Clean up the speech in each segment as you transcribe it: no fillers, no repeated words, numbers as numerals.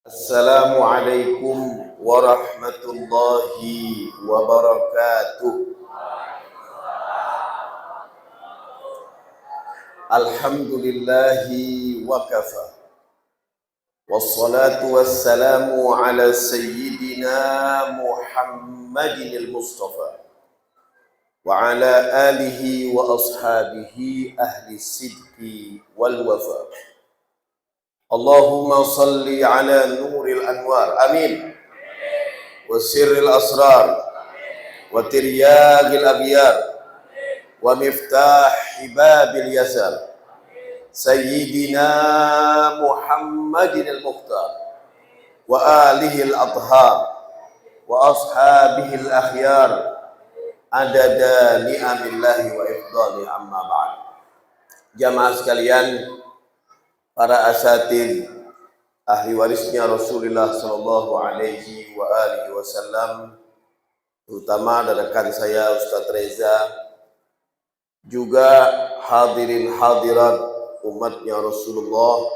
Assalamualaikum warahmatullahi wabarakatuh. Alhamdulillahi wa kafa. Wassalatu wassalamu ala sayyidina Muhammadin al-Mustafa wa ala alihi wa ashabihi ahli sidqi wal wafa. Allahumma salli ala nuril anwar, amin, wa sirril asrar, wa tiryagil abyar, wa miftahi babil yasar, sayyidina Muhammadin al-Mukhtar, wa alihi al-athhar, wa ashabihi al-akhyar, adada ni'amillahi wa ifdali, amma ba'd. Jamaah sekalian, para asatid ahli warisnya Rasulullah sallallahu alaihi wa alihi wasallam, terutama rekan saya Ustaz Reza, juga hadirin hadirat umatnya Rasulullah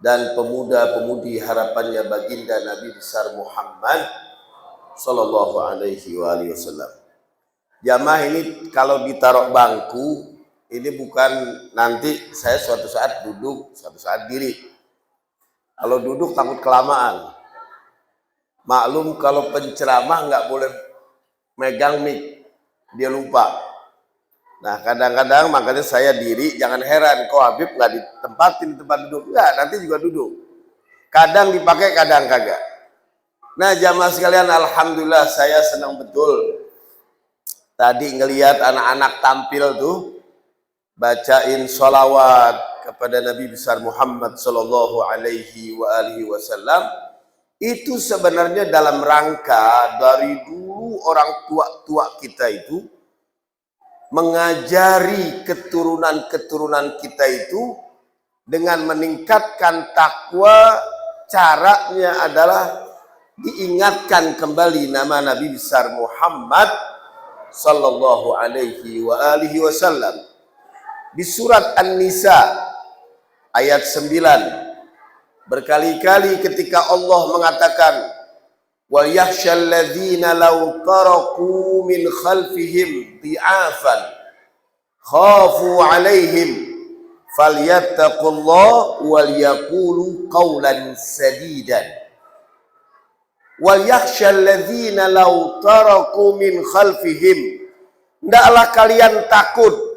dan pemuda-pemudi harapannya baginda Nabi besar Muhammad sallallahu alaihi wa alihi wasallam. Jamaah ini kalau ditaruh bangku, ini bukan nanti saya suatu saat duduk, suatu saat diri. Kalau duduk takut kelamaan. Maklum kalau penceramah nggak boleh megang mic, dia lupa. Nah kadang-kadang makanya saya diri, jangan heran kok Habib nggak ditempatin di tempat duduk. Nggak, nanti juga duduk. Kadang dipakai, kadang kagak. Nah jamaah sekalian, alhamdulillah saya senang betul. Tadi ngelihat anak-anak tampil tuh, bacain sholawat kepada Nabi besar Muhammad sallallahu alaihi wa alihi wasallam. Itu sebenarnya dalam rangka dari dulu orang tua-tua kita itu mengajari keturunan-keturunan kita itu dengan meningkatkan takwa. Caranya adalah diingatkan kembali nama Nabi besar Muhammad sallallahu alaihi wa alihi wasallam. Di surat An-Nisa ayat 9 berkali-kali ketika Allah mengatakan wa yakhshal ladzina law taraku min khalfihim dhi'afan khafu 'alaihim falyattaqullaha wal yaqulu qawlan sadidan. Wa yakhshal ladzina law taraku min khalfihim, hendaklah kalian takut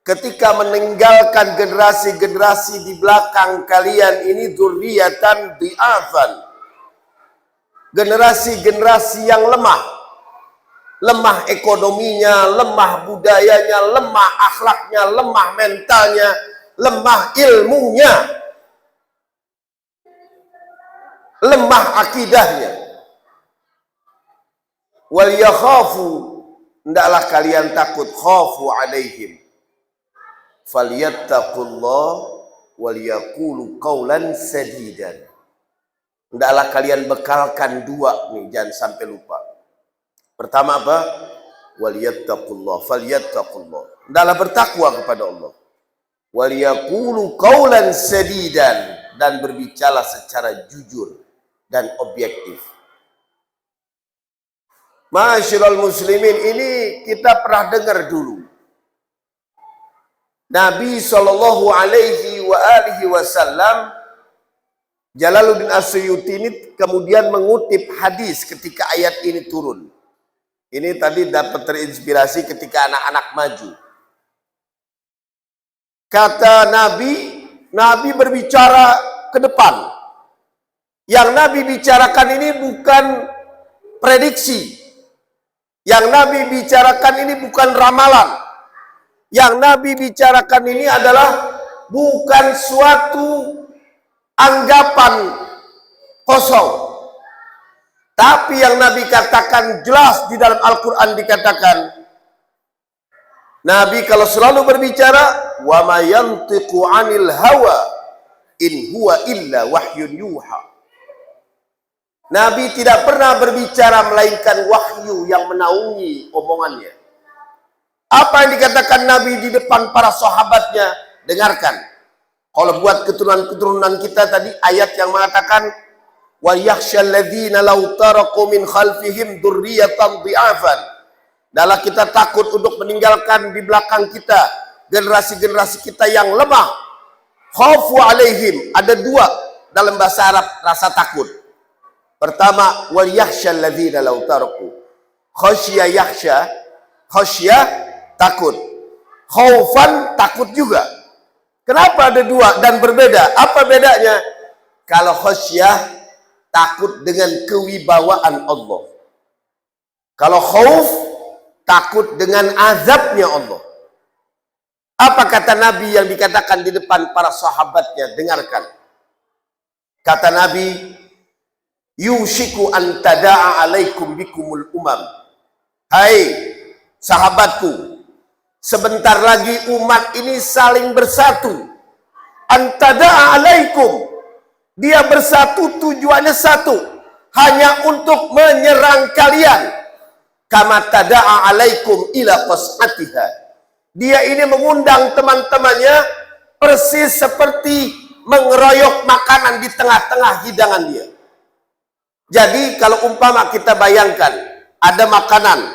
ketika meninggalkan generasi-generasi di belakang kalian ini dzurriatan dhi'afan, generasi-generasi yang lemah ekonominya, lemah budayanya, lemah akhlaknya, lemah mentalnya, lemah ilmunya, lemah akidahnya. Wal yakhafu, hendaklah kalian takut, khafu alaihim, falyattaqullah wal yaqulu qawlan sadidan. Hendaklah kalian bekalkan dua nih, jangan sampai lupa. Pertama apa? Wal yattaqullah, falyattaqullah, hendaklah bertakwa kepada Allah. Wal yaqulu qawlan sadidan, dan berbicara secara jujur dan objektif. Ma'asyiral muslimin, ini kita pernah dengar dulu. Nabi sallallahu alaihi wa alihi wasallam, Jalaluddin As-Suyuti ini kemudian mengutip hadis ketika ayat ini turun. Ini tadi dapat terinspirasi ketika anak-anak maju. Kata Nabi berbicara ke depan. Yang Nabi bicarakan ini bukan prediksi. Yang Nabi bicarakan ini bukan ramalan. Yang Nabi bicarakan ini adalah bukan suatu anggapan kosong. Tapi yang Nabi katakan jelas di dalam Al-Quran, dikatakan Nabi kalau selalu berbicara, wa ma yantiqu 'anil hawa in huwa illa wahyun yuha. Nabi tidak pernah berbicara melainkan wahyu yang menaungi omongannya. Apa yang dikatakan Nabi di depan para sahabatnya, dengarkan. Kalau buat keturunan-keturunan kita tadi, ayat yang mengatakan Wa yakhshal ladzina law taraku min khalfihim dzurriyyatan dhi'afan. Dalam kita takut untuk meninggalkan di belakang kita generasi-generasi kita yang lemah. Khaufu alaihim, ada dua dalam bahasa Arab rasa takut. Pertama, wal yakhshal ladzina law taraku. Khasya yakhsha, khasya takut. Khaufan takut juga. Kenapa ada dua dan berbeda? Apa bedanya? Kalau khasyah takut dengan kewibawaan Allah. Kalau khauf takut dengan azabnya Allah. Apa kata Nabi yang dikatakan di depan para sahabatnya? Dengarkan. Kata Nabi, yushiku an tada'a alaikum bikumul umam. Hai sahabatku, sebentar lagi umat ini saling bersatu. Antada'a alaikum. Dia bersatu tujuannya satu. Hanya untuk menyerang kalian. Kama tada'a alaikum ila qas'atiha. Dia ini mengundang teman-temannya persis seperti mengeroyok makanan di tengah-tengah hidangan dia. Jadi kalau umpama kita bayangkan ada makanan,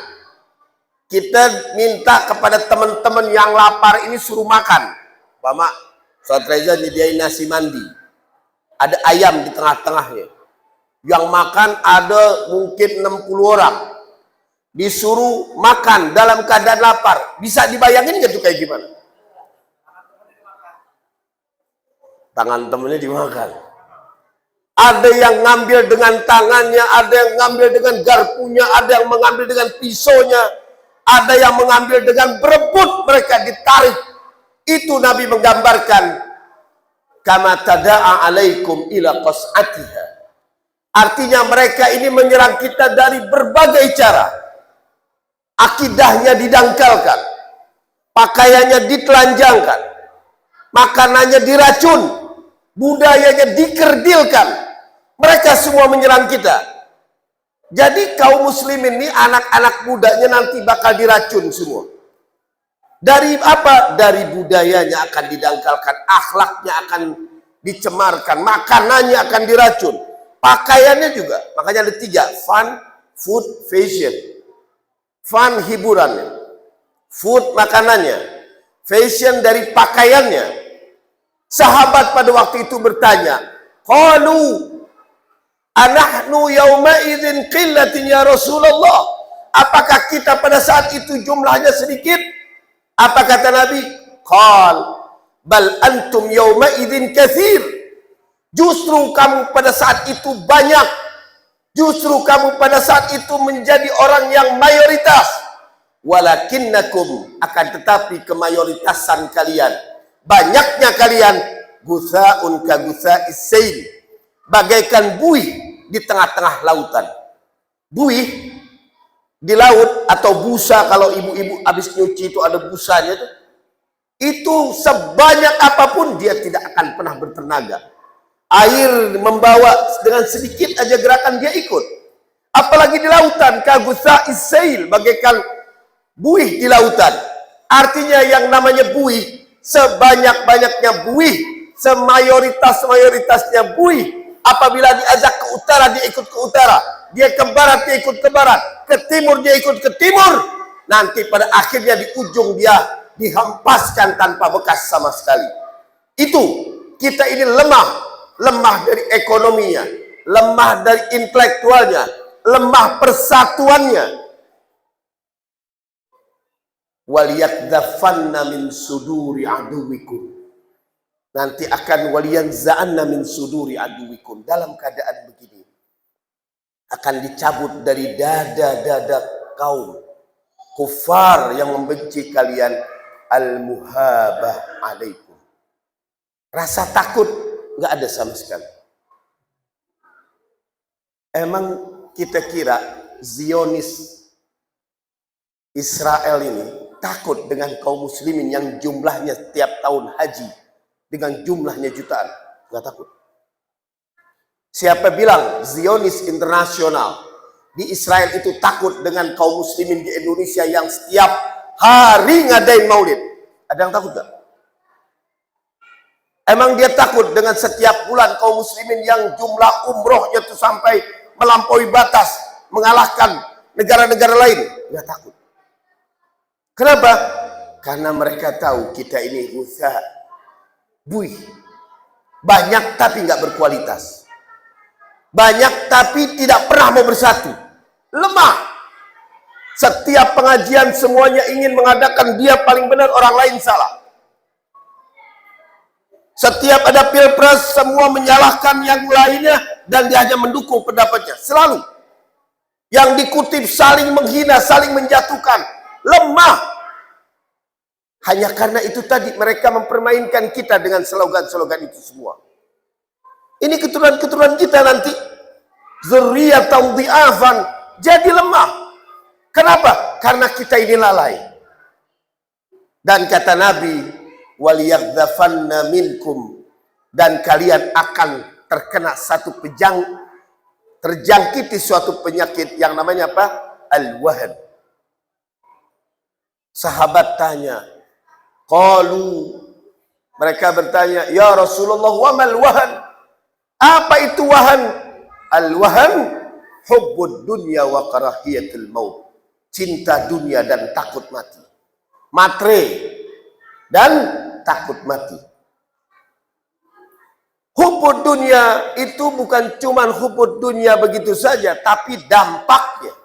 kita minta kepada teman-teman yang lapar ini suruh makan. Umpama Ustaz Reza nyediain nasi mandi, ada ayam di tengah-tengahnya. Yang makan ada mungkin 60 orang. Disuruh makan dalam keadaan lapar. Bisa dibayangin gak tuh kayak gimana? Tangan temennya dimakan. Ada yang ngambil dengan tangannya, ada yang ngambil dengan garpunya, ada yang mengambil dengan pisaunya, ada yang mengambil dengan berebut, mereka ditarik. Itu Nabi menggambarkan kama tada'a alaikum ila qas'atiha. Artinya mereka ini menyerang kita dari berbagai cara. Akidahnya didangkalkan, pakaiannya ditelanjangkan, makanannya diracun, budayanya dikerdilkan. Mereka semua menyerang kita. Jadi kaum muslimin ini anak-anak mudanya nanti bakal diracun semua. Dari apa? Dari budayanya akan didangkalkan, akhlaknya akan dicemarkan, makanannya akan diracun, pakaiannya juga. Makanya ada 3, fun, food, fashion. Fun hiburannya, food makanannya, fashion dari pakaiannya. Sahabat pada waktu itu bertanya, qalu anahnu yawma idzin qillatin ya Rasulullah. Apakah kita pada saat itu jumlahnya sedikit? Apa kata Nabi? Qal bal antum yawma idzin katsir. Justru kamu pada saat itu banyak. Justru kamu pada saat itu menjadi orang yang mayoritas. Walakinnakum, akan tetapi kemayoritasan kalian, banyaknya kalian, gutha'un ka gutha'is sail, bagaikan buih di tengah-tengah lautan. Buih di laut atau busa, kalau ibu-ibu habis nyuci itu ada busanya tuh. Itu sebanyak apapun dia tidak akan pernah bertenaga. Air membawa dengan sedikit aja gerakan dia ikut. Apalagi di lautan, kagutha isail, bagaikan buih di lautan. Artinya yang namanya buih, sebanyak-banyaknya buih, semayoritas-mayoritasnya buih. Apabila diajak ke utara, dia ikut ke utara. Dia ke barat, dia ikut ke barat. Ke timur, dia ikut ke timur. Nanti pada akhirnya di ujung dia dihempaskan tanpa bekas sama sekali. Itu, kita ini lemah. Lemah dari ekonominya, lemah dari intelektualnya, lemah persatuannya. Waliyakdafanna min suduri aduwikum. Nanti akan waliyanza'anna min suduri aduwikum. Dalam keadaan begini, akan dicabut dari dada-dada kaum kufar yang membenci kalian, al-muhabah alaikum. Rasa takut nggak ada sama sekali. Emang kita kira Zionis Israel ini takut dengan kaum muslimin yang jumlahnya tiap tahun haji dengan jumlahnya jutaan? Nggak takut. Siapa bilang Zionis internasional di Israel itu takut dengan kaum muslimin di Indonesia yang setiap hari ngadain maulid? Ada yang takut nggak? Emang dia takut dengan setiap bulan kaum muslimin yang jumlah umrohnya itu sampai melampaui batas, mengalahkan negara-negara lain? Nggak takut. Kenapa? Karena mereka tahu kita ini usaha buih. Banyak tapi nggak berkualitas. Banyak tapi tidak pernah mau bersatu. Lemah. Setiap pengajian semuanya ingin mengadakan dia paling benar, orang lain salah. Setiap ada pilpres semua menyalahkan yang lainnya dan dia hanya mendukung pendapatnya. Selalu. Yang dikutip saling menghina, saling menjatuhkan. Lemah. Hanya karena itu tadi mereka mempermainkan kita dengan slogan-slogan itu semua. Ini keturunan-keturunan kita nanti dzurriyyatan dhi'afan, jadi lemah. Kenapa? Karena kita ini lalai. Dan kata Nabi, waliyaghdhafanna minkum, dan kalian akan terkena terjangkiti suatu penyakit yang namanya apa? Al-wahan. Sahabat tanya, qalu, mereka bertanya, ya Rasulullah, wa mal wahan? Apa itu wahan? Al-wahan hubbud dunya wa karahiyatul maut. Cinta dunia dan takut mati. Matre dan takut mati. Hubbud dunya itu bukan cuma hubbud dunya begitu saja, tapi dampaknya.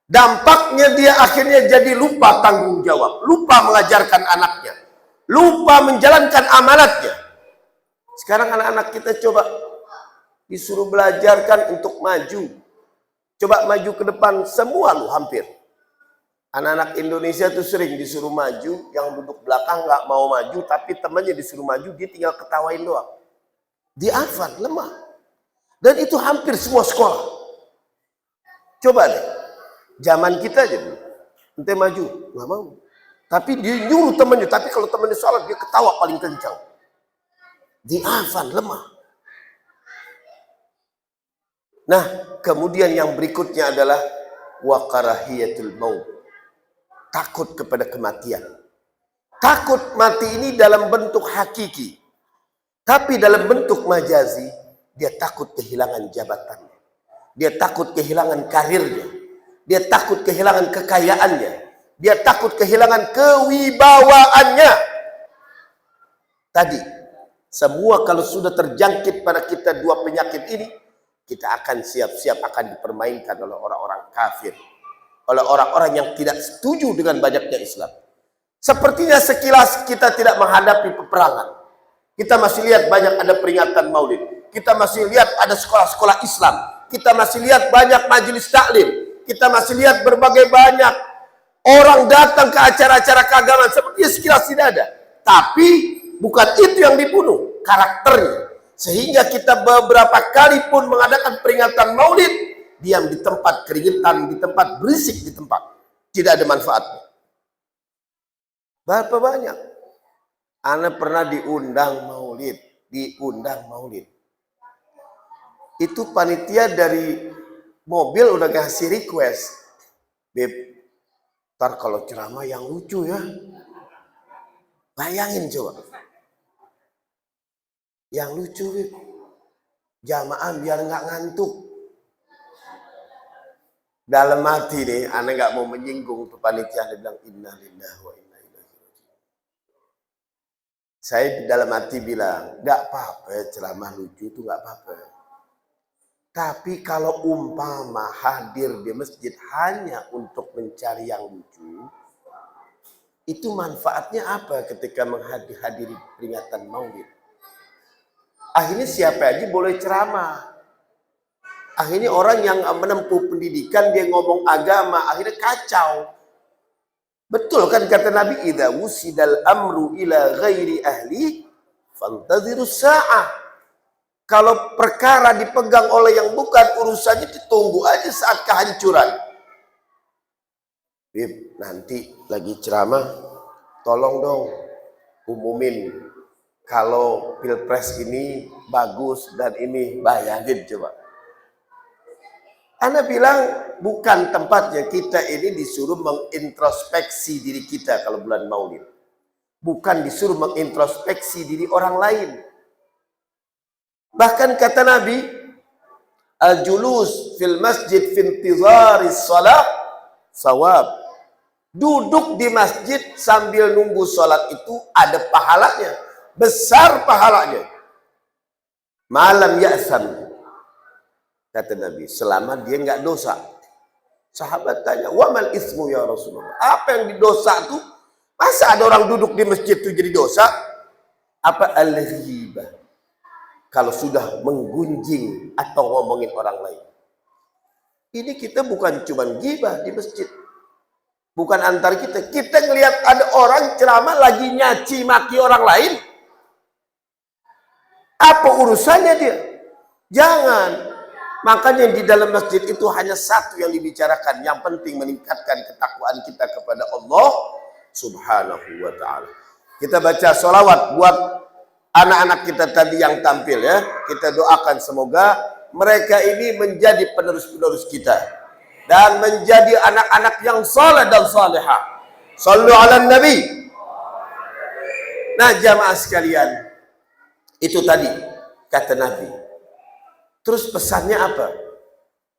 Dampaknya dia akhirnya jadi lupa tanggung jawab, lupa mengajarkan anaknya, lupa menjalankan amanatnya. Sekarang anak-anak kita coba disuruh belajarkan untuk maju. Coba maju ke depan, semua lu hampir. Anak-anak Indonesia tuh sering disuruh maju, yang duduk belakang nggak mau maju, tapi temannya disuruh maju, dia tinggal ketawain doang. Diafan, lemah. Dan itu hampir semua sekolah. Coba deh. Zaman kita aja dulu, ente maju, nggak mau. Tapi dia nyuruh temannya, tapi kalau temannya salah dia ketawa paling kencang. Diafan, lemah. Nah, kemudian yang berikutnya adalah wa karahiyatul maut. Takut kepada kematian. Takut mati ini dalam bentuk hakiki. Tapi dalam bentuk majazi, dia takut kehilangan jabatannya. Dia takut kehilangan karirnya. Dia takut kehilangan kekayaannya. Dia takut kehilangan kewibawaannya. Tadi, semua kalau sudah terjangkit pada kita dua penyakit ini, kita akan siap-siap akan dipermainkan oleh orang-orang kafir. Oleh orang-orang yang tidak setuju dengan banyaknya Islam. Sepertinya sekilas kita tidak menghadapi peperangan. Kita masih lihat banyak ada peringatan maulid. Kita masih lihat ada sekolah-sekolah Islam. Kita masih lihat banyak majelis taklim. Kita masih lihat berbagai banyak orang datang ke acara-acara keagamaan. Sepertinya sekilas tidak ada. Tapi bukan itu yang dibunuh, karakternya. Sehingga kita beberapa kali pun mengadakan peringatan maulid, diam di tempat, keringetan di tempat, berisik di tempat. Tidak ada manfaatnya. Berapa banyak? Ana pernah diundang maulid. Itu panitia dari mobil udah ngasih request. Beb, ntar kalau ceramah yang lucu ya. Bayangin coba. Yang lucu, Beb. Jamaah biar nggak ngantuk. Dalam hati nih, ana nggak mau menyinggung tuh panitia, dia bilang innalillahi wa inna ilaihi raji'un. Saya dalam hati bilang, nggak apa-apa ceramah lucu itu nggak apa-apa. Tapi kalau umpama hadir di masjid hanya untuk mencari yang lucu, itu manfaatnya apa ketika menghadiri peringatan maulid? Akhirnya siapa aja boleh ceramah. Akhirnya orang yang menempuh pendidikan, dia ngomong agama, akhirnya kacau. Betul kan kata Nabi, idza wusidal amru ila ghairi ahli fantadhirus sa'ah. Kalau perkara dipegang oleh yang bukan urusannya, ditunggu aja saat kehancuran. Bib, nanti lagi ceramah, tolong dong umumin kalau pilpres ini bagus dan ini bayangin coba. Ana bilang bukan tempatnya, kita ini disuruh mengintrospeksi diri kita kalau bulan maulid. bukan disuruh mengintrospeksi diri orang lain. Bahkan kata Nabi, al-julus fil masjid fi intizaris salat sawab. Duduk di masjid sambil nunggu sholat itu ada pahalanya, besar pahalanya. Malam ya'sam, kata Nabi, selama dia nggak dosa. Sahabat tanya, wa mal ismu ya Rasulullah? Apa yang didosa itu? Masa ada orang duduk di masjid itu jadi dosa? Apa al-ghibah? Kalau sudah menggunjing atau ngomongin orang lain. Ini kita bukan cuma ghibah di masjid. Bukan antar kita. Kita ngelihat ada orang ceramah lagi nyaci maki orang lain. Apa urusannya dia? Jangan. Makanya di dalam masjid itu hanya satu yang dibicarakan. Yang penting meningkatkan ketakwaan kita kepada Allah Subhanahu wa ta'ala. Kita baca sholawat buat anak-anak kita tadi yang tampil ya. Kita doakan semoga mereka ini menjadi penerus-penerus kita. Dan menjadi anak-anak yang saleh dan salihah. Sallu ala Nabi. Nah jamaah sekalian, itu tadi kata Nabi. Terus pesannya apa?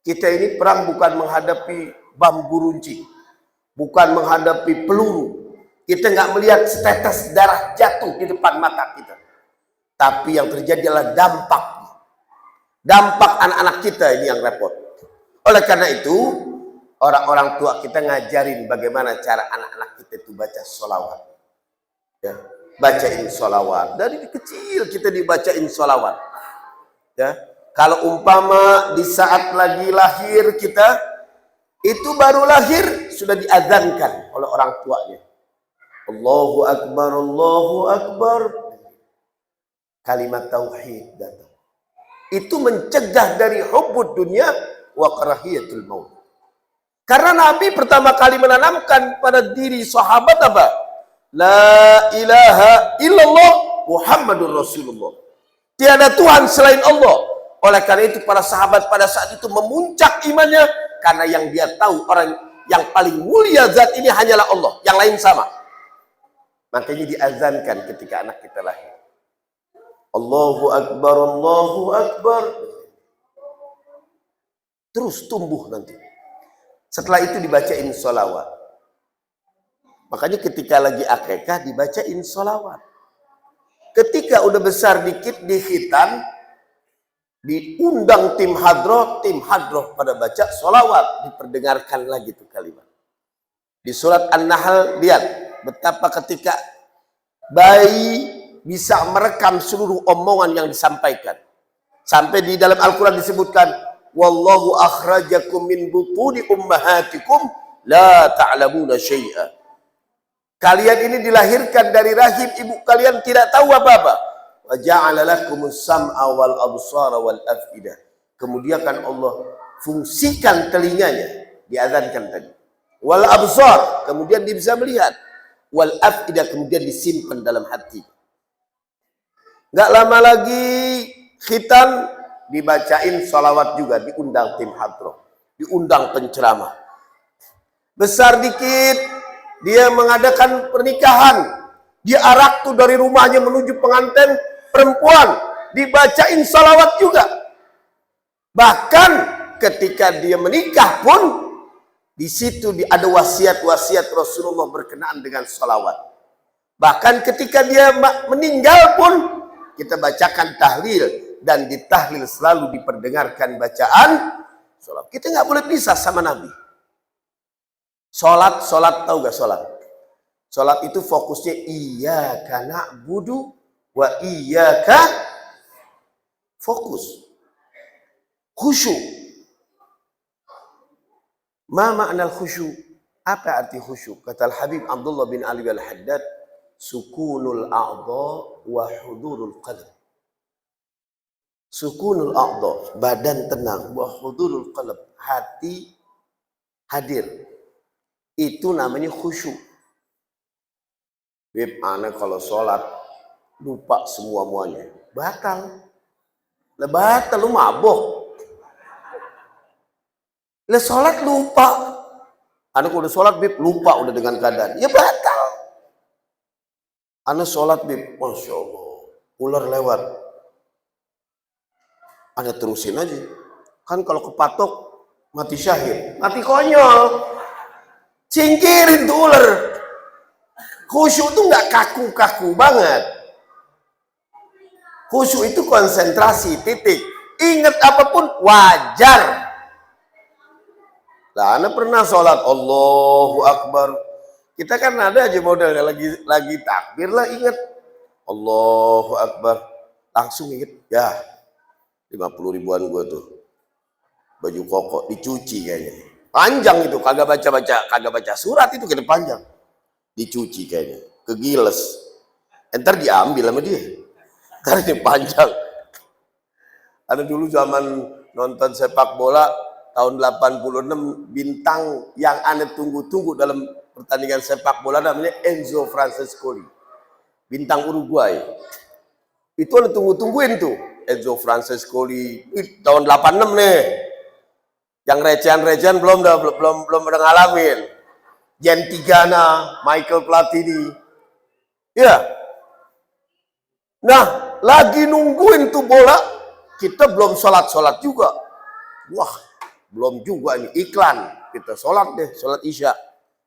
Kita ini perang bukan menghadapi bambu runcing, bukan menghadapi peluru. Kita nggak melihat setetes darah jatuh di depan mata kita. Tapi yang terjadi adalah dampak anak-anak kita ini yang repot. Oleh karena itu, orang-orang tua kita ngajarin bagaimana cara anak-anak kita itu baca sholawat. Ya, bacain sholawat. Dari kecil kita dibacain sholawat. Ya, kalau umpama di saat lagi lahir kita, itu baru lahir sudah diazankan oleh orang tuanya. Allahu Akbar, Allahu Akbar. Kalimat tauhid datang. Itu mencegah dari hubbud dunia wa karahiyatul maut. Karena Nabi pertama kali menanamkan pada diri sahabat apa? La ilaha illallah Muhammadur Rasulullah. Tiada Tuhan selain Allah. Oleh karena itu para sahabat pada saat itu memuncak imannya. Karena yang dia tahu orang yang paling mulia zat ini hanyalah Allah. Yang lain sama. Makanya diazankan ketika anak kita lahir. Allahu Akbar, Allahu Akbar. Terus tumbuh nanti. Setelah itu dibacain sholawat. Makanya ketika lagi akikah dibacain sholawat. Ketika udah besar dikit di khitan, diundang tim hadroh pada baca sholawat. Diperdengarkan lagi tuh kalimat. Di surat An-Nahl lihat betapa ketika bayi bisa merekam seluruh omongan yang disampaikan. Sampai di dalam Al-Quran disebutkan wallahu akhrajakum min butuni ummahatikum la ta'lamuna syai'a. Kalian ini dilahirkan dari rahim ibu kalian tidak tahu apa-apa. Wa ja'ala lakumus sam'a wal absara wal af'idah. Kemudian kan Allah fungsikan telinganya, diazankan tadi. Wal absar, kemudian dia bisa melihat. Wal af'idah, kemudian disimpan dalam hati. Gak lama lagi khitan dibacain sholawat juga, diundang tim hadroh, diundang penceramah. Besar dikit dia mengadakan pernikahan, dia arak tuh dari rumahnya menuju pengantin perempuan, dibacain sholawat juga. Bahkan ketika dia menikah pun di situ ada wasiat-wasiat Rasulullah berkenaan dengan sholawat. Bahkan ketika dia meninggal pun kita bacakan tahlil, dan di tahlil selalu diperdengarkan bacaan sholat. Kita nggak boleh pisah sama Nabi. Sholat tahu gak sholat? Sholat itu fokusnya iyyaka na'budu wa iyyaka fokus. Khusyuk. Ma ma'nal khusyuk? Apa arti khusyuk? Kata Al-Habib Abdullah bin Ali al-Haddad, sukunul a'dha wa hudurul qalb. Sukunul a'dha, badan tenang, wa hudurul qalb, hati hadir. Itu namanya khusyuk. Bib, ana kalau sholat lupa semua-muanya, batal. Lah batal, lu mabok. Lah sholat lupa. Ana kalau udah sholat, Bib, lupa udah dengan keadaan. Ya batal. Ana sholat bib, masya Allah, ular lewat, ana terusin aja. Kan kalau kepatok mati syahid, mati konyol. Singkirin tuh ular. Khusyuk tuh nggak kaku-kaku banget. Khusyuk itu konsentrasi, titik. Ingat apapun wajar. Lah, ana pernah sholat Allahu Akbar. Kita kan ada aja model lagi takbir lah, ingat Allahu Akbar, langsung ingat ya 50 ribuan gua tuh baju koko dicuci kayaknya panjang itu, kagak baca surat itu kena panjang, dicuci kayaknya kegiles, entar diambil sama dia karena ini panjang. Ada dulu zaman nonton sepak bola tahun 86, bintang yang aneh tunggu-tunggu dalam pertandingan sepak bola namanya Enzo Francescoli, bintang Uruguay. Itu aneh tunggu-tungguin tuh Enzo Francescoli tahun 86 nih. Yang recehan-recehan belum pernah ngalamin. Jen Tigana, Michael Platini. Ya. Nah, lagi nungguin tuh bola, kita belum sholat juga. Wah, belum juga ini iklan, kita sholat deh, sholat isya.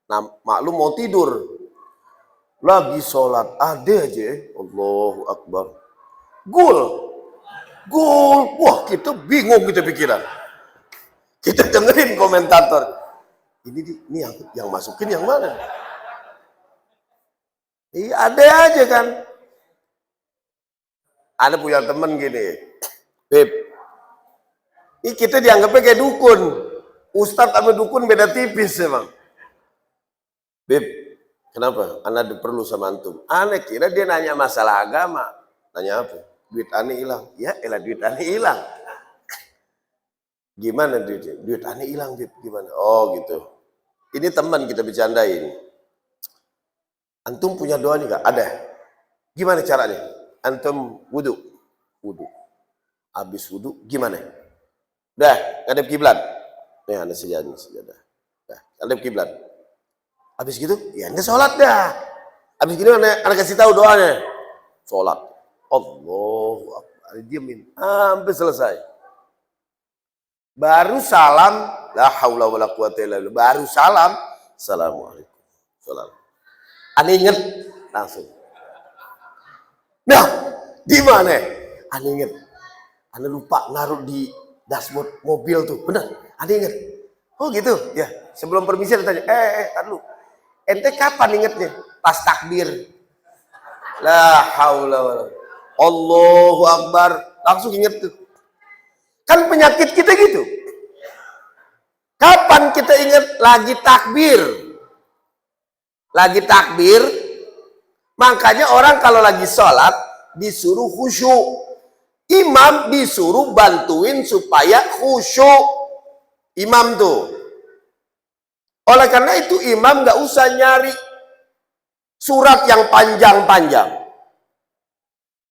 Nah, maklum mau tidur, lagi sholat ada aja, Allahu Akbar, gol, wah kita bingung, kita pikiran, kita dengerin komentator, ini yang masukin yang mana? Iya ada aja kan, ada punya temen gini, Beb, ini kita dianggapnya kayak dukun. Ustadz sama dukun beda tipis emang. Beb, kenapa? Ana perlu sama antum. Ana kira dia nanya masalah agama. Nanya apa? Duit ane hilang. Ya elah, duit ane hilang. Gimana duitnya? Duit ane hilang, Beb. Gimana? Oh gitu. Ini teman kita bercandain. Antum punya doa nih gak? Ada. Gimana caranya? Antum wudu. Habis wudu gimana? Dah, ngadep kiblat. Nih ada sejadah. Dah, ngadep kiblat. Habis gitu, ya anda sholat dah. Habis gitu anda kasih tahu doanya. Sholat. Allahu Akbar. Diamin. Sampai selesai. Baru salam. La haula wala quwata illa billah. Baru salam. Assalamualaikum. Salam. Anda ingat? Langsung. Nah, di mana? Anda ingat? Anda lupa naruh di dashboard mobil tuh, benar? Anda ingat? Oh gitu, ya. Sebelum permisi ada tanya, tar lu, ente kapan ingetnya? Pas takbir. La haula wala. Allahu Akbar, langsung inget tuh. Kan penyakit kita gitu. Kapan kita ingat? Lagi takbir. Lagi takbir. Makanya orang kalau lagi sholat disuruh khusyuk. Imam disuruh bantuin supaya khusyuk. Imam tuh. Oleh karena itu imam gak usah nyari surat yang panjang-panjang.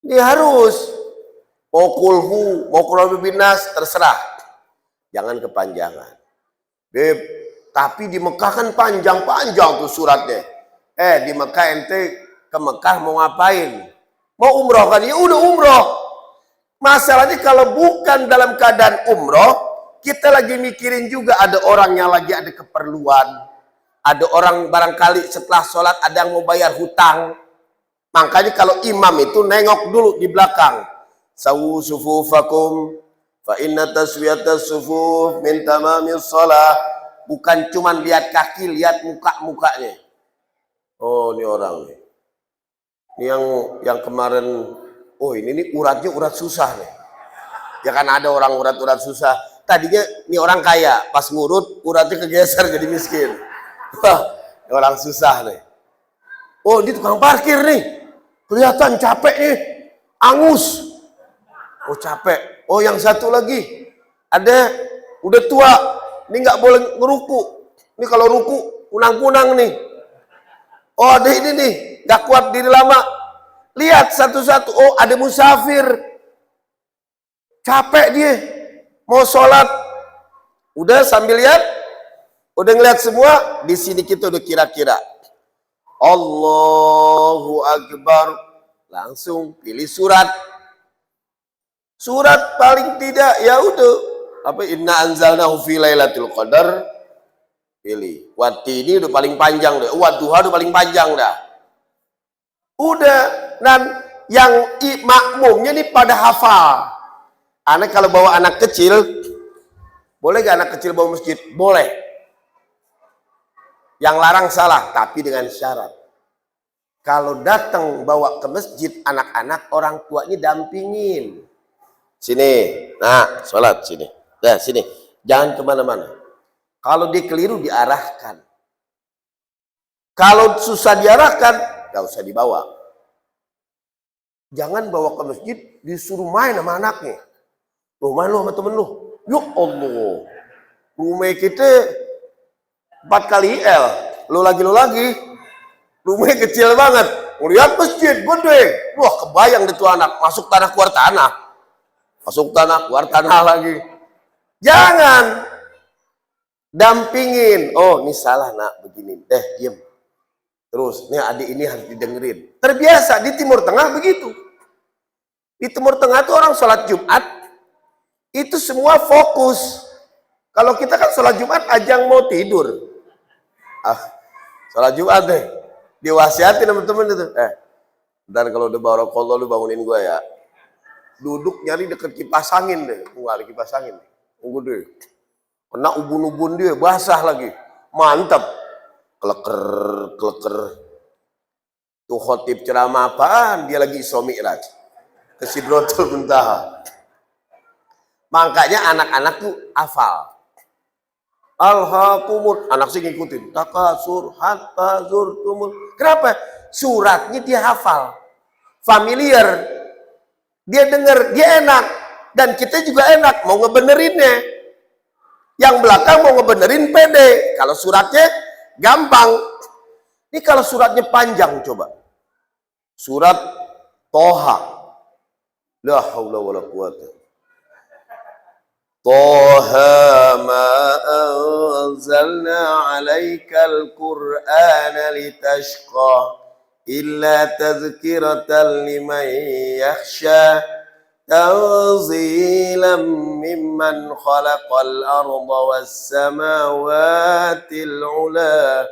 Ini harus mau kulhu, mau qul binas, terserah. Jangan kepanjangan. Beb, tapi di Mekah kan panjang-panjang tuh suratnya. Di Mekah ente ke Mekah mau ngapain? Mau umroh kan? Ya udah umroh. Masalahnya kalau bukan dalam keadaan umroh, kita lagi mikirin juga ada orang yang lagi ada keperluan. Ada orang barangkali setelah sholat ada yang mau bayar hutang. Makanya kalau imam itu nengok dulu di belakang. Sawu sufufakum fa inna taswiyatas sufuf min tamamis shalah. Bukan cuma lihat kaki, lihat muka-mukanya. Oh, ini orang nih. Ini yang kemarin, oh ini uratnya urat susah nih. Ya kan ada orang urat susah. Tadinya ini orang kaya, pas ngurut uratnya kegeser jadi miskin. Wah, ini orang susah nih. Oh, ini tukang parkir nih. Kelihatan capek nih, angus. Oh capek. Oh yang satu lagi, ada udah tua. Ini nggak boleh ngeruku. Ini kalau ruku kunang-kunang nih. Oh ada ini nih, nggak kuat diri lama. Lihat satu-satu. Oh ada musafir. Capek dia. Mau sholat. Udah sambil lihat. Udah ngeliat semua. Di sini kita udah kira-kira. Allahu Akbar. Langsung pilih surat. Surat paling tidak ya udah apa inna anzalnahu fi lailatul qadar. Pilih. Watini udah paling panjang deh. Wadduha udah paling panjang dah. Udah. Dan yang makmumnya nih pada hafal. Anak kalau bawa anak kecil, boleh gak anak kecil bawa masjid? Boleh. Yang larang salah, tapi dengan syarat. Kalau datang bawa ke masjid anak-anak, orang tuanya dampingin. Sini, nah sholat sini. Nah sini, jangan kemana-mana. Kalau dia keliru diarahkan. Kalau susah diarahkan, gak usah dibawa. Jangan bawa ke masjid, disuruh main sama anaknya. Lu main lu sama temen lu. Ya Allah. Rumah kita 4 kali L. Lu lagi. Rumahnya kecil banget. Lihat masjid gede. Wah kebayang deh tuh anak. Masuk tanah keluar tanah. Masuk tanah keluar tanah lagi. Jangan. Dampingin. Oh ini salah nak begini. Diem. Terus nih adik ini harus didengerin. Terbiasa di Timur Tengah begitu. Di Timur Tengah tuh orang sholat Jumat. Itu semua fokus. Kalau kita kan sholat Jumat ajang mau tidur. Sholat Jumat deh. Diwasiatin teman-teman itu. Ntar kalau udah barakallah lu bangunin gua ya. Duduk nyari deket kipas angin deh. Nggak ada kipas angin. Tunggu deh. Kena ubun-ubun dia. Basah lagi. Mantap. Kleker. Tuh khotib ceramah apaan? Dia lagi Isra Mi'raj. Ke Sidratul Muntaha. Makanya anak-anak tuh hafal. Alhaqumut, anak sih ngikutin. Takasur hatta zurtumul. Kenapa? Suratnya dia hafal. Familiar. Dia dengar, dia enak. Dan kita juga enak mau ngebenerinnya. Yang belakang mau ngebenerin pede. Kalau suratnya gampang. Ini kalau suratnya panjang coba. Surat Toha. La haula wala quwata. Toha ma anzalna alaikal Qur'ana litashqa illa tadhkiratan liman yakhsha tanzilan mimman khalaqal arda was samawatil ula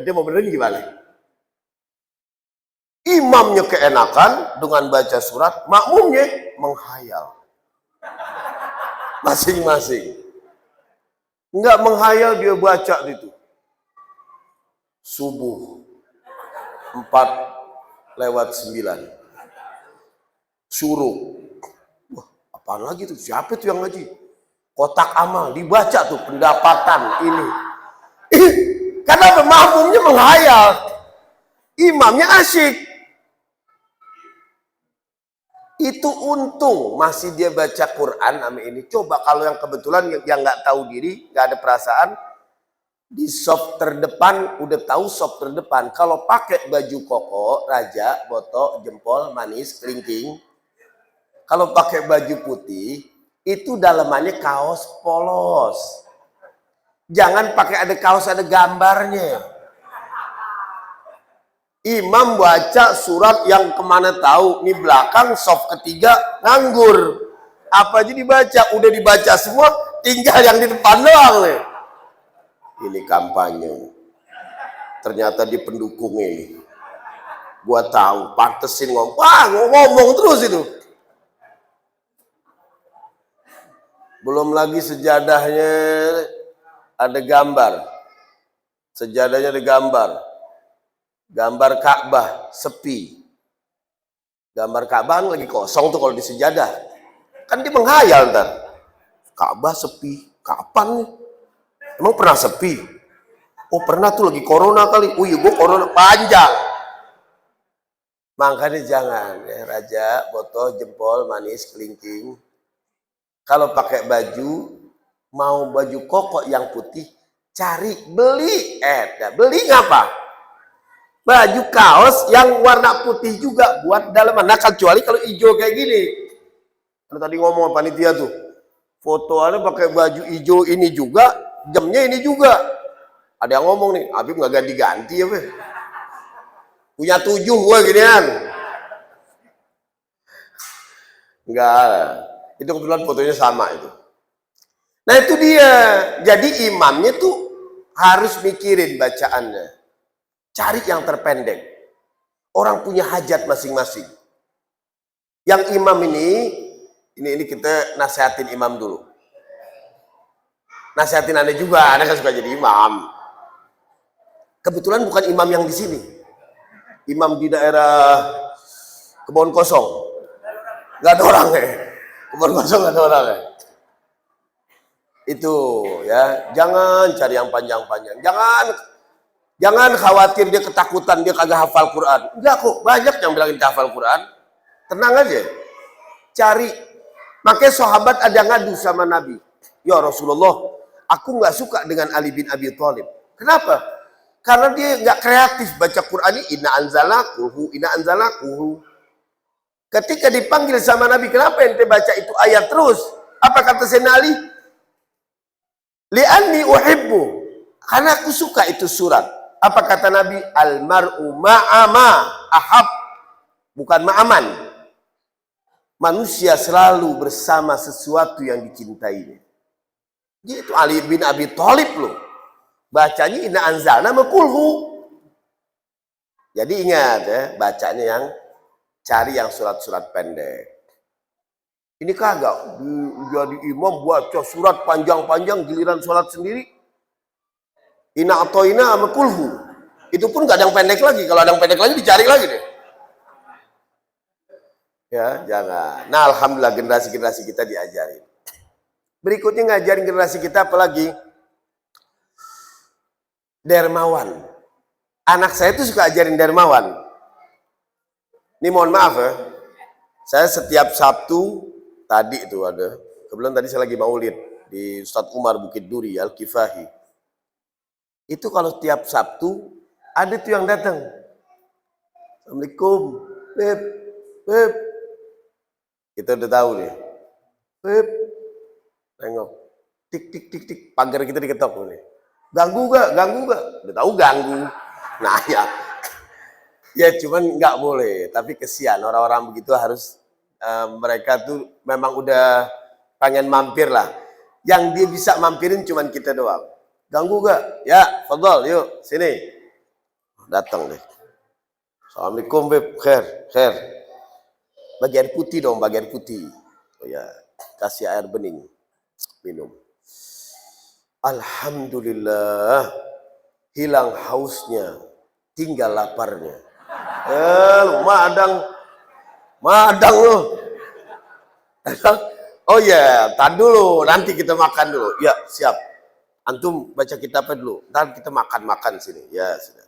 dia mau benerin gimana? Imamnya keenakan dengan baca surat, makmumnya menghayal. Masing-masing. Enggak menghayal dia baca itu. Subuh 4:09. Syuruk. Wah, apaan lagi tuh? Siapa tuh yang ngaji? Kotak amal dibaca tuh pendapatan ini. Karena makmumnya menghayal. Imamnya asyik. Itu untung masih dia baca Quran sama ini. Coba kalau yang kebetulan yang nggak tahu diri, nggak ada perasaan, di sop terdepan udah tahu sop terdepan. Kalau pakai baju koko, raja, botok, jempol, manis, kelingking. Kalau pakai baju putih, itu dalamannya kaos polos. Jangan pakai ada kaos ada gambarnya. Imam baca surat yang kemana tahu, nih belakang soft ketiga nganggur. Apa aja dibaca, udah dibaca semua, tinggal yang di depan doang nih. Ini kampanye. Ternyata di pendukung ini. Gua tahu, pantesin ngomong terus itu. Belum lagi sejadahnya ada gambar. Sejadahnya ada gambar. Gambar Ka'bah sepi. Gambar Ka'bah lagi kosong tuh kalau di sejadah. Kan dia menghayal ntar. Ka'bah sepi. Kapan nih? Emang pernah sepi? Oh pernah tuh lagi corona kali. Oh iya gue corona panjang. Makanya jangan ya, raja, botoh, jempol, manis, kelingking. Kalau pakai baju, mau baju koko yang putih, cari, beli. Beli ngapa? Baju kaos yang warna putih juga buat dalaman. Nah kecuali kalau hijau kayak gini. Karena tadi ngomong panitia tuh. Fotonya pakai baju hijau ini juga, jamnya ini juga. Ada yang ngomong nih, Habib nggak ganti-ganti ya, Be? Punya 7 gua ginian. Enggak. Itu kebetulan fotonya sama itu. Nah itu dia. Jadi imamnya tuh harus mikirin bacaannya. Cari yang terpendek. Orang punya hajat masing-masing. Yang imam ini kita nasihatin imam dulu. Nasihatin Anda juga, Anda kan suka jadi imam. Kebetulan bukan imam yang di sini. Imam di daerah Kebon Kosong. Gak ada orang ya. Kebon Kosong gak ada orang ya. Itu ya, jangan cari yang panjang-panjang. Jangan khawatir dia ketakutan dia kagak hafal Quran. Enggak kok, banyak yang bilangin hafal Quran. Tenang aja. Cari. Makanya sahabat ada ngadu sama Nabi. Ya Rasulullah, aku nggak suka dengan Ali bin Abi Thalib. Kenapa? Karena dia nggak kreatif baca Quran ini. Inna anzalakuhu. Ketika dipanggil sama Nabi, kenapa ente baca itu ayat terus? Apa kata Sayyidina Ali? Li'anni uhibbu. Karena aku suka itu surat. Apa kata Nabi? Al-mar'u ma'ama ahab. Bukan ma'aman. Manusia selalu bersama sesuatu yang dicintainya. Itu Ali bin Abi Thalib loh. Bacanya inna anzalna makulhu. Jadi ingat ya, bacanya yang cari yang surat-surat pendek. Ini kagak jadi imam baca surat panjang-panjang giliran sholat sendiri. Inna atoina makulhu. Itu pun gak ada yang pendek lagi. Kalau ada yang pendek lagi dicari lagi deh. Ya, jangan. Nah, alhamdulillah generasi-generasi kita diajarin. Berikutnya ngajarin generasi kita apalagi? Dermawan. Anak saya tuh suka ajarin dermawan. Ini mohon maaf ya. Saya setiap Sabtu tadi itu ada. Kebetulan tadi saya lagi maulid di Ustadz Umar Bukit Duri Al-Kifahi. Itu kalau tiap Sabtu ada tuh yang datang. Assalamualaikum. Beb. Kita udah tahu nih. Tengok. Tik. Pagar kita diketok nih. Ganggu gak? Udah tahu ganggu. Nah ya. Ya cuman nggak boleh. Tapi kesian orang-orang begitu harus mereka tuh memang udah pengen mampir lah. Yang dia bisa mampirin cuman kita doang. Ganggu gak? Ya, fadhal, yuk sini. Datang deh. Assalamualaikum Beb, khair. Bagi air putih dong, bagi air putih. Oh ya, kasih air bening. Minum. Alhamdulillah. Hilang hausnya. Tinggal laparnya. Lu madang lu. Oh ya, tar dulu. Nanti kita makan dulu. Ya, siap. Antum baca kitabnya dulu. Ntar kita makan sini. Ya, sudah.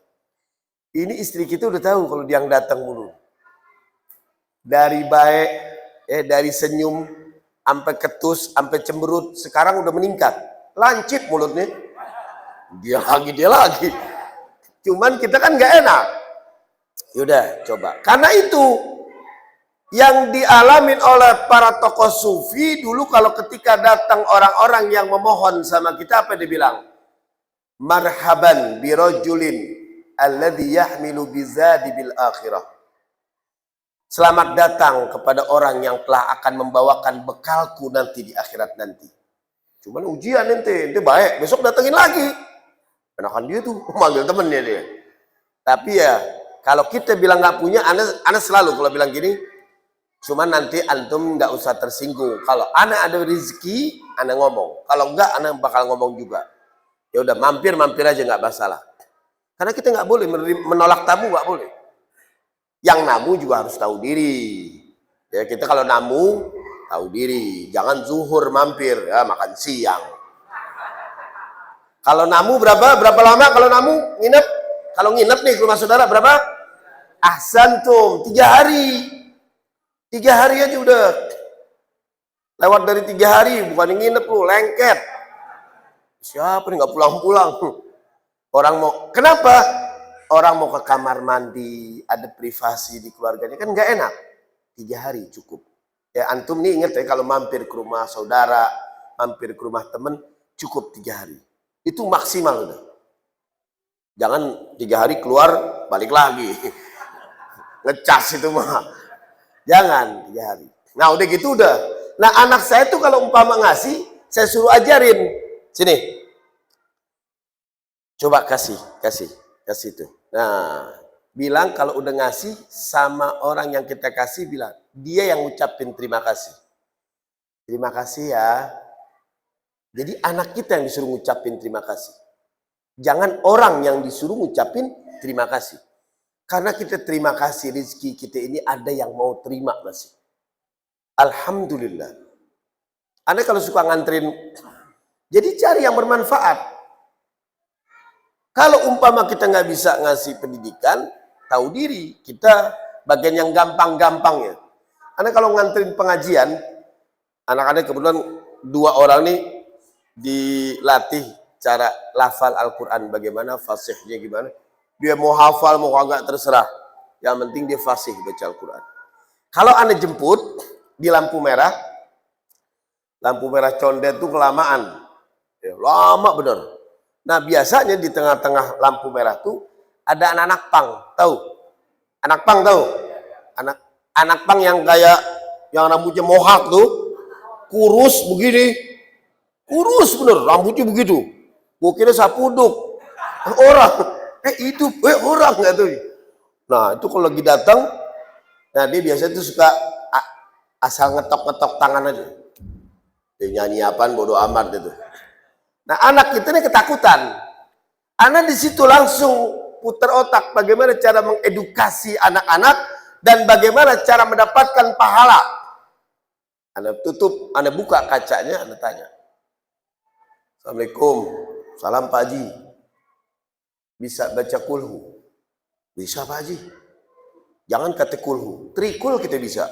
Ini istri kita udah tahu kalau dia yang datang mulu. Dari baik, dari senyum, sampai ketus, sampai cemberut, sekarang udah meningkat. Lancip mulutnya. Dia lagi. Cuman kita kan nggak enak. Yaudah, coba. Karena itu yang dialamin oleh para tokoh sufi dulu kalau ketika datang orang-orang yang memohon sama kita, apa dia bilang? Marhaban birajulin alladhi yahmilu bizadi bil akhirah. Selamat datang kepada orang yang telah akan membawakan bekalku nanti di akhirat nanti. Cuman ujian ente baik, besok datengin lagi. Enakan dia tuh, manggil temennya dia. Tapi ya, kalau kita bilang nggak punya, ana selalu kalau bilang gini, cuman nanti antum nggak usah tersinggung. Kalau ana ada rezeki, ana ngomong. Kalau enggak, ana bakal ngomong juga. Ya udah, mampir aja nggak masalah. Karena kita nggak boleh menolak tamu, nggak boleh. Yang namu juga harus tahu diri. Ya kita kalau namu tahu diri, jangan zuhur mampir, ya makan siang. Kalau namu berapa lama kalau namu nginep? Kalau nginep nih ke rumah saudara berapa? Ahsantum, 3 hari. 3 hari aja udah. Lewat dari 3 hari, bukan nginep lu, lengket. Siapa nih nggak pulang-pulang? Orang mau, kenapa? Orang mau ke kamar mandi, ada privasi di keluarganya, kan nggak enak. 3 hari cukup. Ya antum nih inget ya, kalau mampir ke rumah saudara, mampir ke rumah temen, cukup 3 hari. Itu maksimal udah. Jangan 3 hari keluar balik lagi. Ngecas itu mah. Jangan 3 hari. Nah udah gitu udah. Nah anak saya tuh kalau umpama ngasih, saya suruh ajarin. Sini. Coba kasih itu. Nah, bilang kalau udah ngasih sama orang yang kita kasih, bilang dia yang ucapin terima kasih. Terima kasih ya. Jadi anak kita yang disuruh ngucapin terima kasih. Jangan orang yang disuruh ngucapin terima kasih. Karena kita terima kasih rezeki kita ini ada yang mau terima masih. Alhamdulillah. Anda kalau suka nganterin, jadi cari yang bermanfaat. Kalau umpama kita nggak bisa ngasih pendidikan, tahu diri, kita bagian yang gampang-gampang ya. Anda kalau nganterin pengajian, anak-anak kebetulan 2 orang nih dilatih cara lafal Al-Quran, bagaimana fasihnya gimana. Dia mau hafal, mau agak terserah. Yang penting dia fasih baca Al-Quran. Kalau Anda jemput di lampu merah condet itu kelamaan. Ya, lama bener. Nah biasanya di tengah-tengah lampu merah tuh ada anak-anak pang, tahu? Anak pang tahu? Anak pang yang kayak yang rambutnya mohak tuh, kurus begini, kurus bener, rambutnya begitu. Gua kira sapuduk, orang, hidup, orang nggak tuh. Nah itu kalau lagi datang, nah dia biasanya tuh suka asal ngetok-ngetok tangan aja. Dia nyanyi apaan bodo amat itu. Nah anak kita ini ketakutan. Anak di situ langsung putar otak bagaimana cara mengedukasi anak-anak dan bagaimana cara mendapatkan pahala. Anak tutup, anak buka kacanya, anak tanya. Assalamualaikum, salam Pak Haji. Bisa baca kulhu? Bisa Pak Haji. Jangan kata kulhu, trikul kita bisa.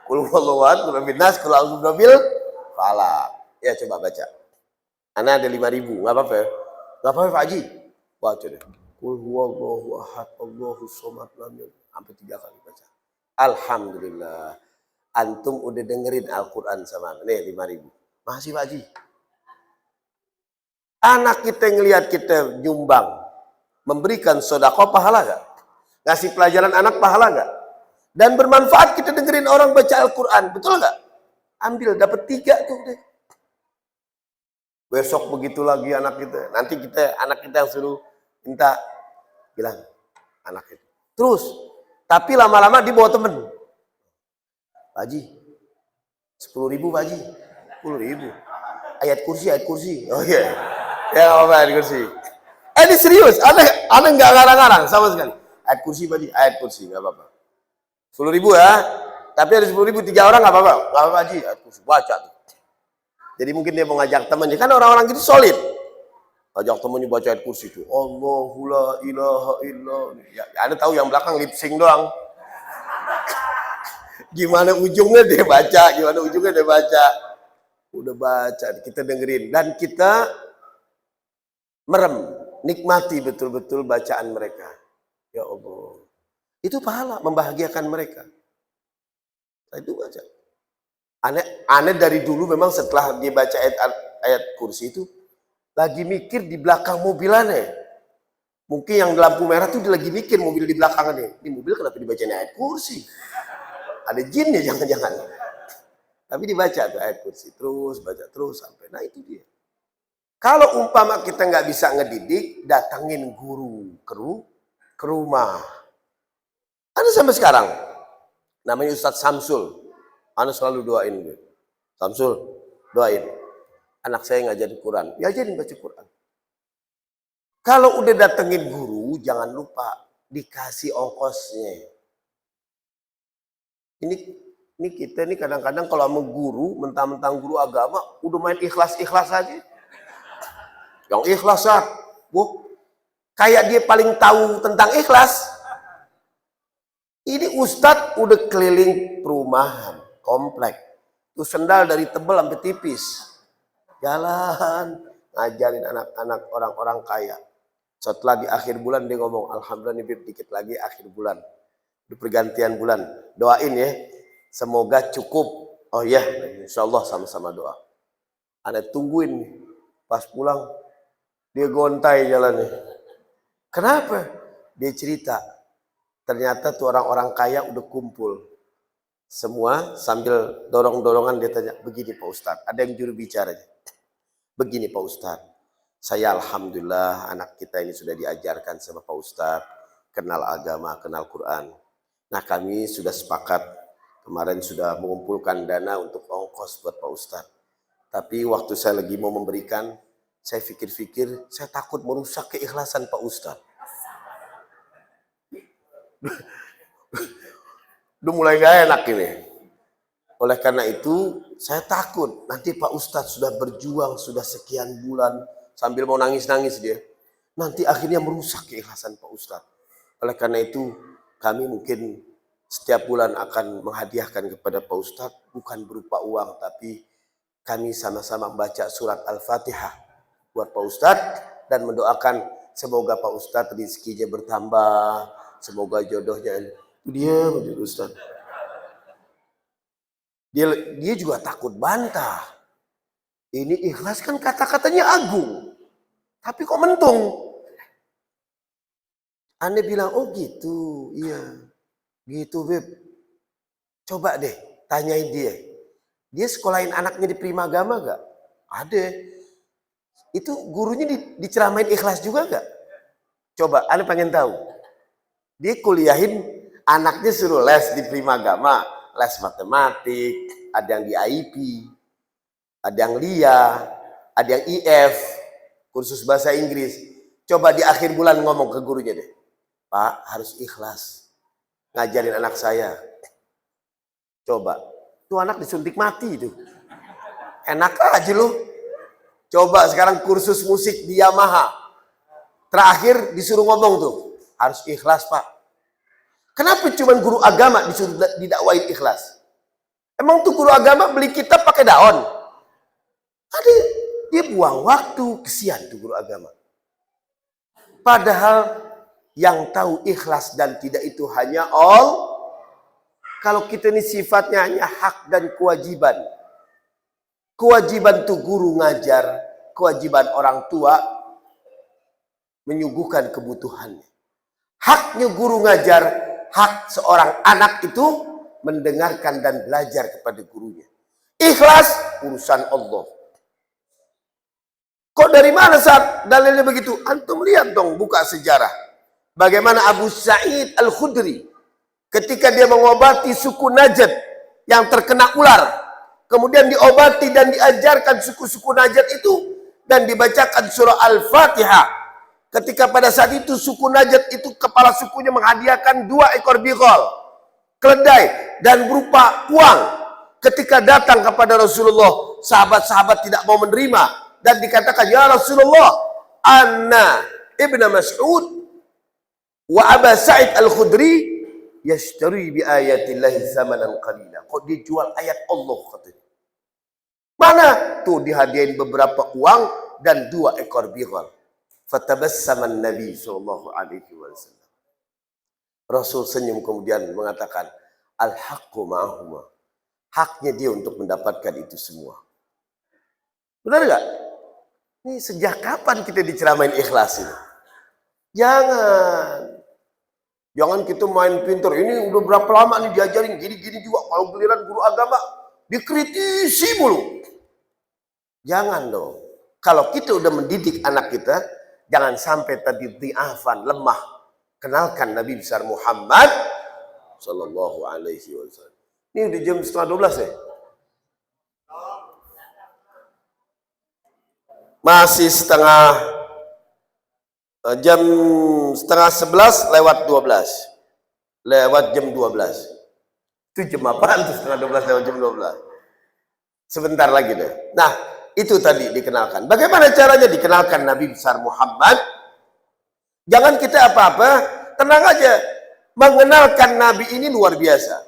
Kulhu Allahuan, kulhu binas, kulhu al-bil, falak. Ya coba baca. Anak ada 5.000, nggak apa-apa ya? Nggak apa-apa Pak Haji. Baca deh. Qul huwallahu ahad, Allahu somad, lam yalid. Sampai 3 kali baca. Alhamdulillah. Antum udah dengerin Al-Quran sama anak. Nih 5.000. Masih Pak Haji. Anak kita ngelihat kita nyumbang, memberikan sedekah, pahala gak? Ngasih pelajaran anak pahala gak? Dan bermanfaat kita dengerin orang baca Al-Quran, betul gak? Ambil, dapat 3 tuh deh. Besok begitu lagi anak kita. Nanti anak kita yang suruh minta, bilang anak itu. Terus, tapi lama-lama dibawa temen. Pak Haji, 10.000 Pak Haji, 10.000. Ayat kursi. Oh iya, ya apa ayat kursi. Ini serius, ada nggak ngarang-ngarang sama sekali. Ayat kursi Pak Haji, ayat kursi nggak apa-apa. 10.000 ya, tapi ada 10.000 3 orang nggak apa-apa. Nggak apa-apa Haji, ayat kursi baca tuh. Jadi mungkin dia mau ngajak temannya, kan orang-orang gitu solid. Ajak temannya baca ayat kursi itu. Allahu la ilaha illallah. Ya, Anda tahu yang belakang lip sync doang. Gimana ujungnya dia baca, Udah baca, kita dengerin. Dan kita merem, nikmati betul-betul bacaan mereka. Ya Allah. Itu pahala, membahagiakan mereka. Nah, itu baca. Aneh dari dulu memang setelah dia baca ayat kursi itu, lagi mikir di belakang mobilannya. Mungkin yang lampu merah tuh dia lagi mikir mobil di belakangnya. Ini mobil kenapa dibacain ayat kursi? Ada jin ya jangan-jangan. Tapi dibaca tuh ayat kursi. Terus baca terus sampai. Nah itu dia. Kalau umpama kita nggak bisa ngedidik, datangin guru ke rumah. Ada sampai sekarang. Namanya Ustadz Samsul. Anda selalu doain dia. Samsul, doain. Anak saya ngajarin Quran. Diajarin baca Quran. Kalau udah datengin guru, jangan lupa dikasih ongkosnya. Ini kita nih kadang-kadang kalau sama guru, mentang-mentang guru agama, udah main ikhlas-ikhlas aja. Yang ikhlas ah, kayak dia paling tahu tentang ikhlas. Ini ustadz udah keliling perumahan, komplek. Tuh sendal dari tebal sampai tipis. Jalan, ngajarin anak-anak orang-orang kaya. Setelah di akhir bulan dia ngomong, alhamdulillah nih dikit lagi akhir bulan. Di pergantian bulan. Doain ya, semoga cukup. Oh iya, insya Allah sama-sama doa. Anda tungguin nih, pas pulang, dia gontai jalannya. Kenapa? Dia cerita, ternyata tuh orang-orang kaya udah kumpul. Semua sambil dorong-dorongan dia tanya, begini Pak Ustadz, ada yang juru bicaranya. Begini Pak Ustadz, saya alhamdulillah anak kita ini sudah diajarkan sama Pak Ustadz, kenal agama, kenal Quran. Nah kami sudah sepakat, kemarin sudah mengumpulkan dana untuk ongkos buat Pak Ustadz. Tapi waktu saya lagi mau memberikan, saya pikir-pikir, saya takut merusak keikhlasan Pak Ustadz. Udah mulai gak enak ini. Oleh karena itu, saya takut nanti Pak Ustadz sudah berjuang, sudah sekian bulan, sambil mau nangis-nangis dia. Nanti akhirnya merusak keikhlasan Pak Ustadz. Oleh karena itu, kami mungkin setiap bulan akan menghadiahkan kepada Pak Ustadz, bukan berupa uang, tapi kami sama-sama membaca surat Al-Fatihah buat Pak Ustadz, dan mendoakan semoga Pak Ustadz rezekinya bertambah, semoga jodohnya. Dia menjadi Ustadz. Dia juga takut bantah. Ini ikhlas kan kata-katanya agung. Tapi kok mentung? Anda bilang, oh gitu, iya. Gitu Beb. Coba deh, tanyain dia. Dia sekolahin anaknya di Primagama gak? Ada. Itu gurunya diceramain ikhlas juga gak? Coba, Anda pengen tahu. Dia kuliahin anaknya suruh les di Primagama. Les matematik, ada yang di IP, ada yang LIA, ada yang IF, kursus bahasa Inggris. Coba di akhir bulan ngomong ke gurunya deh, Pak harus ikhlas ngajarin anak saya. Coba, tuh anak disuntik mati tuh. Enak aja lu. Coba sekarang kursus musik di Yamaha. Terakhir disuruh ngomong tuh, harus ikhlas Pak. Kenapa cuma guru agama disuruh didakwain ikhlas? Emang tuh guru agama beli kitab pakai daun? Ada, dia buang waktu, kesian tuh guru agama. Padahal yang tahu ikhlas dan tidak itu hanya Allah. Kalau kita ini sifatnya hanya hak dan kewajiban. Kewajiban tuh guru ngajar, kewajiban orang tua menyuguhkan kebutuhannya. Haknya guru ngajar, hak seorang anak itu mendengarkan dan belajar kepada gurunya. Ikhlas urusan Allah. Kok dari mana saat dalilnya begitu? Antum lihat dong, buka sejarah. Bagaimana Abu Sa'id Al-Khudri ketika dia mengobati suku Najd yang terkena ular. Kemudian diobati dan diajarkan suku-suku Najd itu dan dibacakan surah Al-Fatihah. Ketika pada saat itu suku Najd itu kepala sukunya menghadiahkan 2 ekor bigol, keledai dan berupa uang. Ketika datang kepada Rasulullah, sahabat-sahabat tidak mau menerima dan dikatakan, ya Rasulullah, anna ibn Mas'ud wa Aba Sa'id Al-Khudri yashtari bi ayatillahi thamanan qalila. Kok dijual ayat Allah katanya. Mana? Tuh dihadiahin beberapa uang dan 2 ekor bigol. Fatabassama Nabi sallallahu alaihi wasallam. Rasul senyum kemudian mengatakan, al-haqqu ma'ahuma. Haknya dia untuk mendapatkan itu semua. Benar enggak? Ini sejak kapan kita diceramain ikhlas ini? Jangan kita main pintar. Ini udah berapa lama nih diajarin gini-gini juga. Kalau giliran guru agama dikritisi mulu. Jangan dong. Kalau kita udah mendidik anak kita, jangan sampai tadi dhi'afan, lemah. Kenalkan Nabi besar Muhammad sallallahu alaihi wasallam. Ini udah jam 11:30 ya? Masih jam setengah 11 lewat 12. Lewat jam 12. Itu jam apaan tuh setengah 12 lewat jam 12? Sebentar lagi deh. Nah, itu tadi dikenalkan. Bagaimana caranya dikenalkan Nabi besar Muhammad? Jangan kita apa-apa, tenang aja. Mengenalkan Nabi ini luar biasa.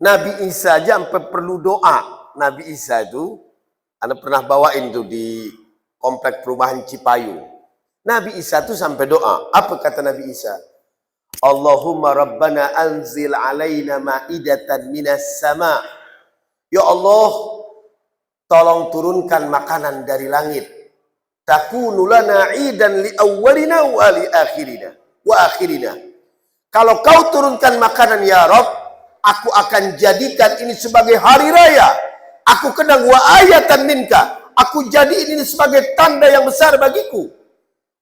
Nabi Isa aja sampai perlu doa. Nabi Isa itu, Anda pernah bawain tuh di komplek perumahan Cipayung. Nabi Isa tuh sampai doa. Apa kata Nabi Isa? Allahumma rabbana anzil alaina ma'idatan minas sama. Ya Allah, tolong turunkan makanan dari langit. takunu lana 'idan li awwalina wa li akhirina. Kalau kau turunkan makanan ya Rabb, aku akan jadikan ini sebagai hari raya. Aku kenang wa ayatan minka. Aku jadiin ini sebagai tanda yang besar bagiku.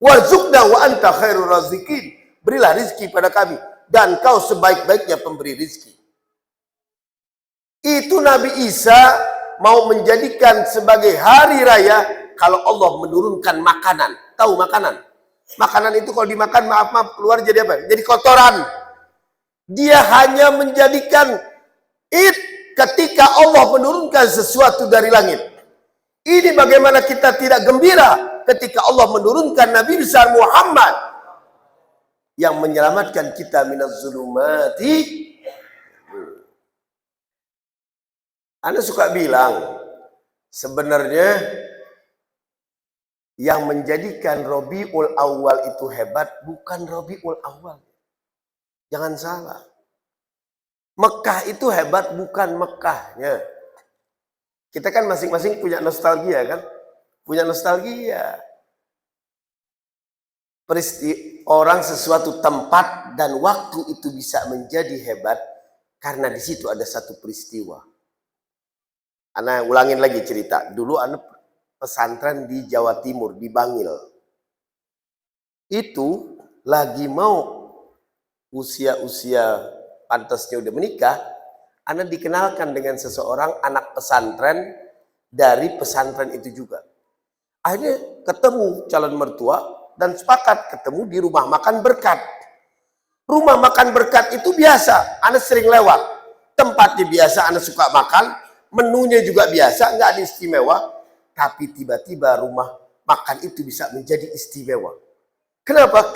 Warzuqna wa anta khairur raziqin. Berilah rizki pada kami dan kau sebaik-baiknya pemberi rizki. Itu Nabi Isa mau menjadikan sebagai hari raya kalau Allah menurunkan makanan. Tahu makanan? Makanan itu kalau dimakan maaf keluar jadi apa? Jadi kotoran. Dia hanya menjadikan Id ketika Allah menurunkan sesuatu dari langit. Ini bagaimana kita tidak gembira ketika Allah menurunkan Nabi besar Muhammad yang menyelamatkan kita minaz zulumati. Anda suka bilang sebenarnya yang menjadikan Rabiul Awal itu hebat bukan Rabiul Awal. Jangan salah. Mekah itu hebat bukan Mekahnya. Kita kan masing-masing punya nostalgia kan? Punya nostalgia. Orang sesuatu tempat dan waktu itu bisa menjadi hebat karena di situ ada satu peristiwa. Ana ulangin lagi cerita. Dulu ana pesantren di Jawa Timur, di Bangil. Itu lagi mau usia-usia pantasnya udah menikah, ana dikenalkan dengan seseorang anak pesantren dari pesantren itu juga. Akhirnya ketemu calon mertua dan sepakat ketemu di rumah makan berkat. Rumah makan berkat itu biasa, ana sering lewat. Tempatnya biasa, ana suka makan, menunya juga biasa, nggak ada istimewa. Tapi tiba-tiba rumah makan itu bisa menjadi istimewa. Kenapa?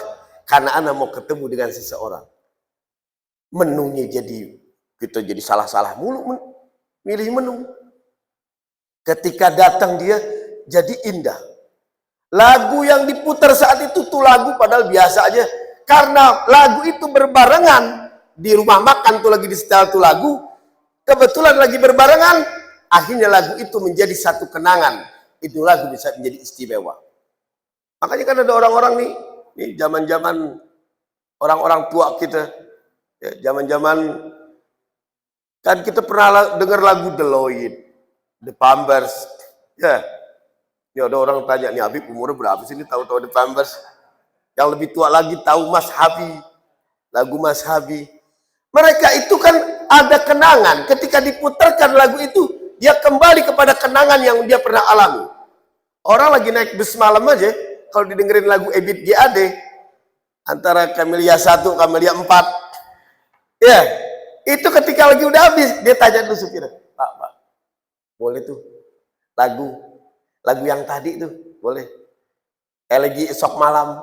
Karena ana mau ketemu dengan seseorang. Menunya kita jadi salah-salah mulu milih menu. Ketika datang dia jadi indah. Lagu yang diputar saat itu tuh lagu padahal biasa aja. Karena lagu itu berbarengan di rumah makan tuh lagi di setel tuh lagu. Kebetulan lagi berbarengan, akhirnya lagu itu menjadi satu kenangan. Itu lagu bisa menjadi istimewa. Makanya kan ada orang-orang nih zaman-zaman orang-orang tua kita, ya, zaman-zaman kan kita pernah dengar lagu The Lloyd, The Pampers, ya. Ini ada orang tanya nih Habib umurnya berapa sih? Ini tahu-tahu The Pampers. Yang lebih tua lagi tahu Mas Habi, lagu Mas Habi. Mereka itu kan ada kenangan. Ketika diputarkan lagu itu, dia kembali kepada kenangan yang dia pernah alami. Orang lagi naik bus malam aja, kalau didengerin lagu Ebit GAD, antara Camellia 1, Camellia 4, ya, itu ketika lagi udah habis, dia tanya dulu supir, Pak, boleh tuh lagu yang tadi tuh, boleh. Lagi esok malam,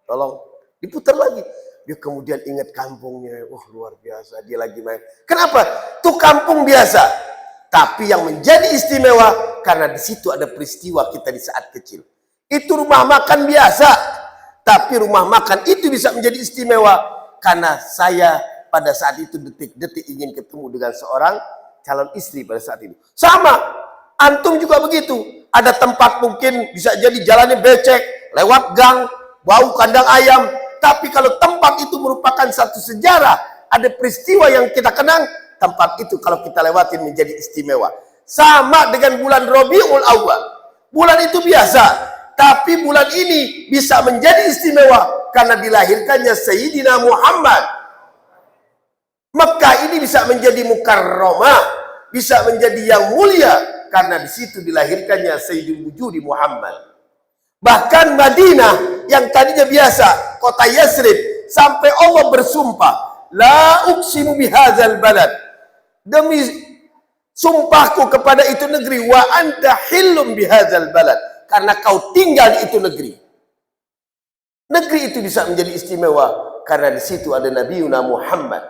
tolong diputar lagi. Dia kemudian ingat kampungnya, wah luar biasa, dia lagi main. Kenapa? Tuh kampung biasa, tapi yang menjadi istimewa karena di situ ada peristiwa kita di saat kecil. Itu rumah makan biasa, tapi rumah makan itu bisa menjadi istimewa karena saya pada saat itu detik-detik ingin ketemu dengan seorang calon istri pada saat itu. Sama, antum juga begitu. Ada tempat mungkin bisa jadi jalannya becek, lewat gang, bau kandang ayam. Tapi kalau tempat itu merupakan satu sejarah, ada peristiwa yang kita kenang, tempat itu kalau kita lewatin menjadi istimewa. Sama dengan bulan Rabiul Awal. Bulan itu biasa, tapi bulan ini bisa menjadi istimewa karena dilahirkannya Sayyidina Muhammad. Mekah ini bisa menjadi mukarramah, bisa menjadi yang mulia karena di situ dilahirkannya Sayyidul Wujudi Muhammad. Bahkan Madinah yang tadinya biasa, kota Yasrib, sampai Allah bersumpah, la uqsimu bihadzal balad. Demi sumpahku kepada itu negeri, wa anta hillum bihadzal balad. Karena kau tinggal di itu negeri. Negeri itu bisa menjadi istimewa karena di situ ada Nabiuna Muhammad.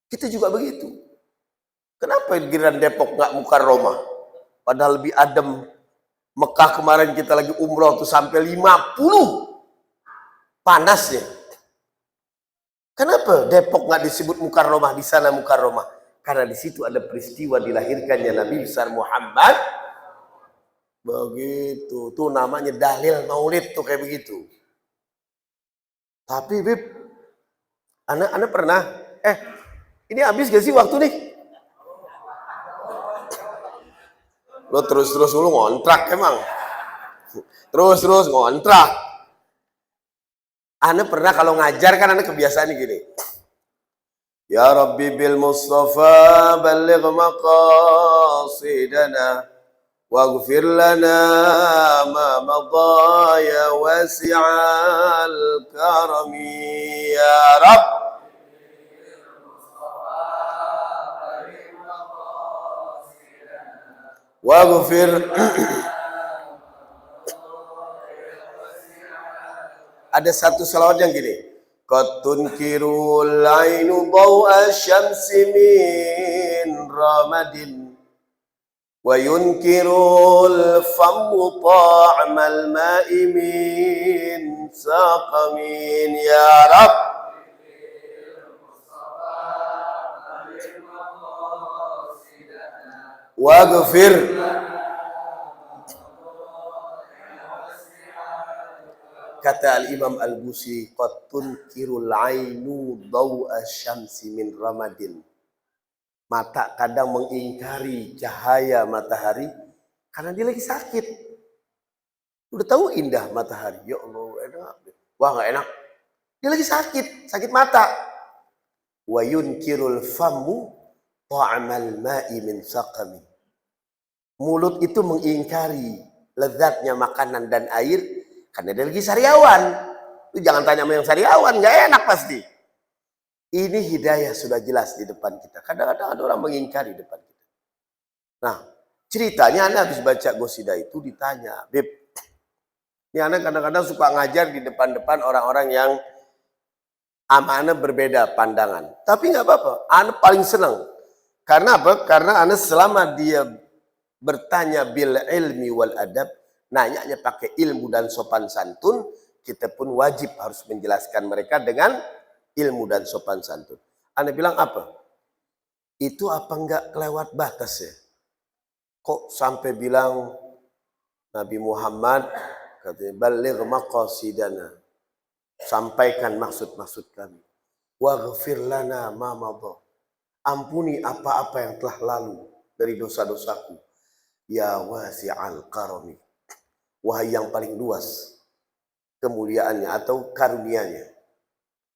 Kita juga begitu. Kenapa giliran Depok nggak mukarramah? Padahal lebih adem. Mekah kemarin kita lagi umroh tuh sampai 50 panasnya. Kenapa Depok nggak disebut mukarramah, di sana mukarramah? Karena di situ ada peristiwa dilahirkannya Nabi besar Muhammad. Begitu. Tuh namanya dalil maulid tuh kayak begitu. Tapi Bib, anak pernah, ini habis gak sih waktu nih? Lo terus-terus lu ngontrak emang. Terus-terus ngontrak. Anak pernah kalau ngajar kan anak kebiasaan gini. Ya Rabbi bil Mustafa balligh maqasidana waghfir lana ma madha ya wasi'al karami ya Rabb. Waghfir ada satu salawat yang gini. Qad tunkirul ainu daw'a syamsi min ramadin wa yunkirul famu ta'mal ma'i min saqamin ya Rabb. Waghfir kata Al-Imam Al-Busi, qad tunkirul ainu daw'a syamsi min ramadin. Mata kadang mengingkari cahaya matahari karena dia lagi sakit. Udah tahu indah matahari, ya Allah enak. Wah nggak enak. Dia lagi sakit mata. Wa yunkirul famu ta'amal ma'i min saqami. Mulut itu mengingkari lezatnya makanan dan air karena dia lagi sariawan. Lu jangan tanya sama yang sariawan, nggak enak pasti. Ini hidayah sudah jelas di depan kita. Kadang-kadang ada orang mengingkari depan kita. Nah, ceritanya anak habis baca Qasidah itu ditanya, Beb, ini anak kadang-kadang suka ngajar di depan-depan orang-orang yang sama anak berbeda pandangan. Tapi nggak apa-apa, anak paling senang. Karena apa? Karena anak selama dia bertanya bil ilmi wal adab, nanyanya pakai ilmu dan sopan santun, kita pun wajib harus menjelaskan mereka dengan ilmu dan sopan santun. Anda bilang apa? Itu apa enggak kelewat batas ya? Kok sampai bilang Nabi Muhammad katanya balligh maqasidana, sampaikan maksud-maksud kami. Waghfir lana ma madha, ampuni apa-apa yang telah lalu dari dosa-dosaku. Ya wasi'al karami, wahai yang paling luas kemuliaannya atau karunia-Nya.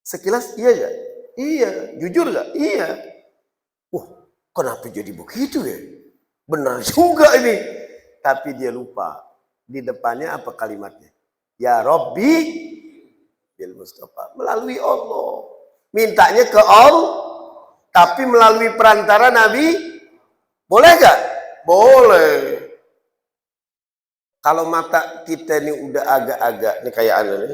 Sekilas iya gak? Iya. Jujur gak? Iya. Wah, kenapa jadi begitu ya? Benar juga ini. Tapi dia lupa. Di depannya apa kalimatnya? Ya Rabbi bil Mustafa. Melalui Allah. Mintanya ke Allah. Tapi melalui perantara Nabi. Boleh gak? Boleh. Kalau mata kita ini udah agak-agak, ini kayak anu nih,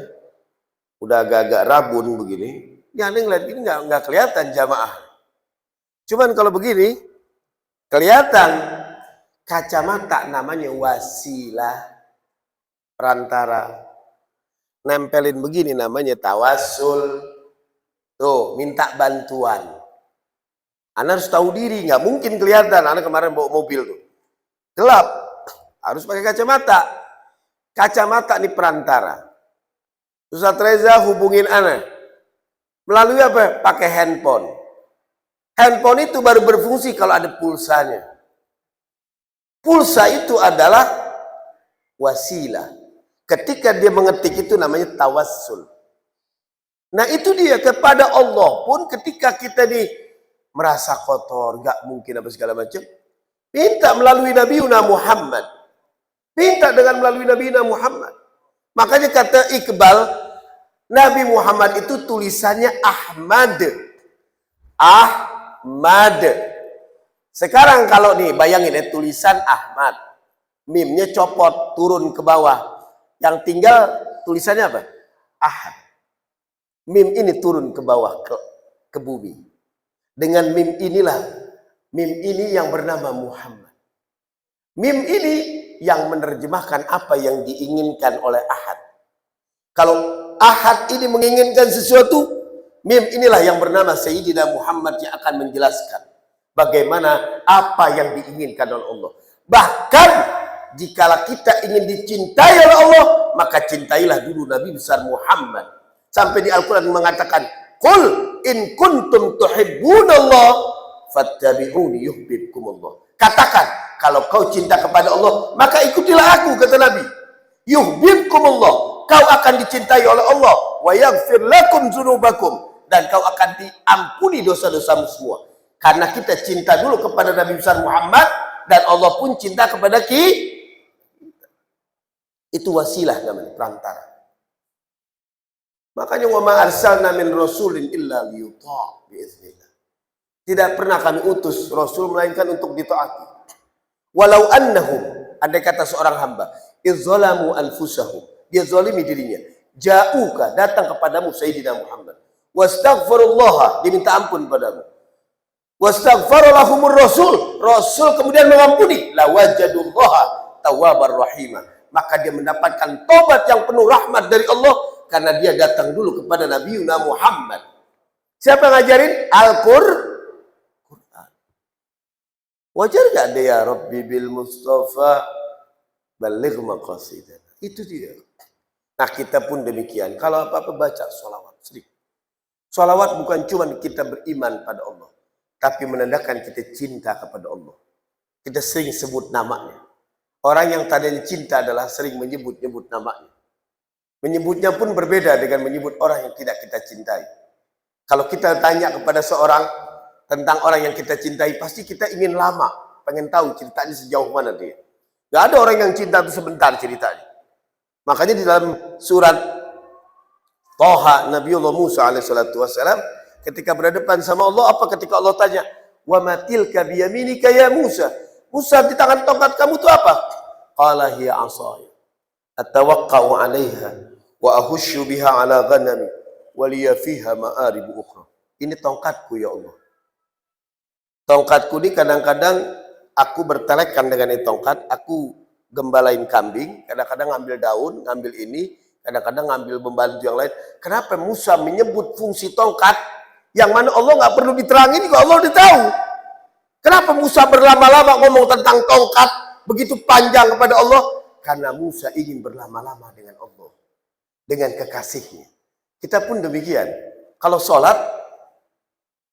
udah agak-agak rabun begini, ya anda ngeliat ini nggak kelihatan jamaah. Cuman kalau begini, kelihatan. Kacamata namanya wasilah, perantara. Nempelin begini namanya tawassul. Tuh, minta bantuan. Anda harus tahu diri, nggak mungkin kelihatan. Anda kemarin bawa mobil tuh, gelap, harus pakai kacamata. Kacamata ini perantara. Ustaz Reza hubungin Ana melalui apa? Pakai handphone. Handphone itu baru berfungsi kalau ada pulsanya. Pulsa itu adalah wasilah. Ketika dia mengetik itu namanya tawassul. Nah itu dia, kepada Allah pun ketika kita nih merasa kotor, nggak mungkin apa segala macam, minta melalui Nabi Muhammad. Minta dengan melalui Nabi Muhammad. Makanya kata Iqbal, Nabi Muhammad itu tulisannya Ahmad. Ahmad. Sekarang kalau nih bayangin ya, tulisan Ahmad. Mimnya copot turun ke bawah. Yang tinggal tulisannya apa? Ahad. Mim ini turun ke bawah ke bumi. Dengan mim inilah, mim ini yang bernama Muhammad. Mim ini yang menerjemahkan apa yang diinginkan oleh Ahad. Kalau Ahad ini menginginkan sesuatu, mim inilah yang bernama Sayyidina Muhammad yang akan menjelaskan bagaimana apa yang diinginkan oleh Allah. Bahkan jikalau kita ingin dicintai oleh Allah, maka cintailah dulu Nabi besar Muhammad. Sampai di Al-Quran mengatakan, Qul in kuntum tuhibbunallah fattabi'uni yuhibbukumullah. Katakan, kalau kau cinta kepada Allah, maka ikutilah aku, kata Nabi. Yuhibbukumullah, kau akan dicintai oleh Allah. Wa yaghfir lakum dzunubakum, dan kau akan diampuni dosa-dosamu semua. Karena kita cinta dulu kepada Nabi besar Muhammad, dan Allah pun cinta kepada kita. Itu wasilah namanya, perantara. Makanya wa ma arsalna min rasulin illa liyuta' biiznillah. Tidak pernah kami utus rasul melainkan untuk ditaati. Walau annahum, andai kata seorang hamba, izzalamu anfusahum, dia zalimi dirinya, ja'uka, datang kepadamu Sayyidina Muhammad, wastaghfirullah, diminta ampun padamu, wastaghfaralahumur rasul, rasul kemudian mengampuni, lawajadullaha tawwabar rahimah, maka dia mendapatkan tobat yang penuh rahmat dari Allah, karena dia datang dulu kepada Nabi Muhammad. Siapa yang ngajarin? Al-Quran. Wajar gak dia, ya Rabbi bil Mustafa baligh maqasidana. Itu dia. Nah, kita pun demikian. Kalau apa-apa baca sholawat sering. Sholawat bukan cuma kita beriman pada Allah, tapi menandakan kita cinta kepada Allah. Kita sering sebut namanya. Orang yang tadinya cinta adalah sering menyebut-nyebut namanya. Menyebutnya pun berbeda dengan menyebut orang yang tidak kita cintai. Kalau kita tanya kepada seorang tentang orang yang kita cintai, pasti kita ingin lama, pengen tahu ceritanya sejauh mana dia. Gak ada orang yang cinta itu sebentar ceritanya. Makanya di dalam surat Thaha, Nabiullah Musa alaihissalatu wassalam, ketika berhadapan sama Allah, apa ketika Allah tanya, wa matilka biyaminika ya Musa, Musa, di tangan tongkat kamu itu apa? Qala hiya asaya atawaqqa'u 'alaiha wa ahushu biha 'ala ghanami wa liya fiha ma'arib ukhra. Ini tongkatku ya Allah. Tongkatku ini kadang-kadang aku bertelekan dengan ini tongkat, aku gembalain kambing, kadang-kadang ngambil daun, ngambil ini, kadang-kadang ngambil membantu yang lain. Kenapa Musa menyebut fungsi tongkat yang mana Allah nggak perlu diterangin, kok Allah udah tahu? Kenapa Musa berlama-lama ngomong tentang tongkat begitu panjang kepada Allah? Karena Musa ingin berlama-lama dengan Allah, dengan kekasihnya. Kita pun demikian. Kalau sholat,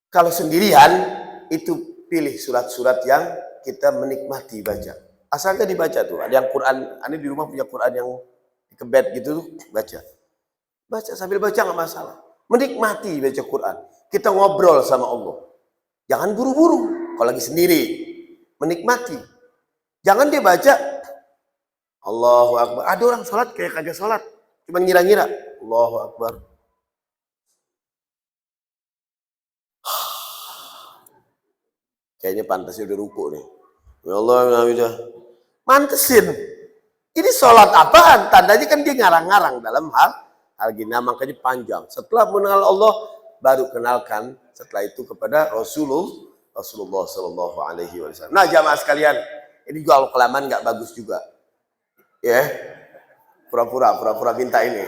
kalau sendirian, itu pilih surat-surat yang kita menikmati baca. Asalkan dibaca tuh. Ada yang Quran, aneh di rumah punya Quran yang dikebet gitu tuh, baca. Baca sambil baca nggak masalah. Menikmati baca Quran. Kita ngobrol sama Allah. Jangan buru-buru. Kalau lagi sendiri, menikmati. Jangan dia baca Allahu Akbar. Ada orang sholat kayak kagak sholat, cuma ngira-ngira Allahu Akbar. Kayaknya pantasnya udah ruku nih. Ya Allah, udah mantesin. Ini sholat apaan? Tandanya kan dia ngarang-ngarang dalam hal gini. Makanya panjang. Setelah mengenal Allah, baru kenalkan setelah itu kepada Rasulullah Shallallahu Alaihi Wasallam. Nah, jamaah sekalian, ini juga kalau kelamaan nggak bagus juga, ya. Pura-pura minta ini,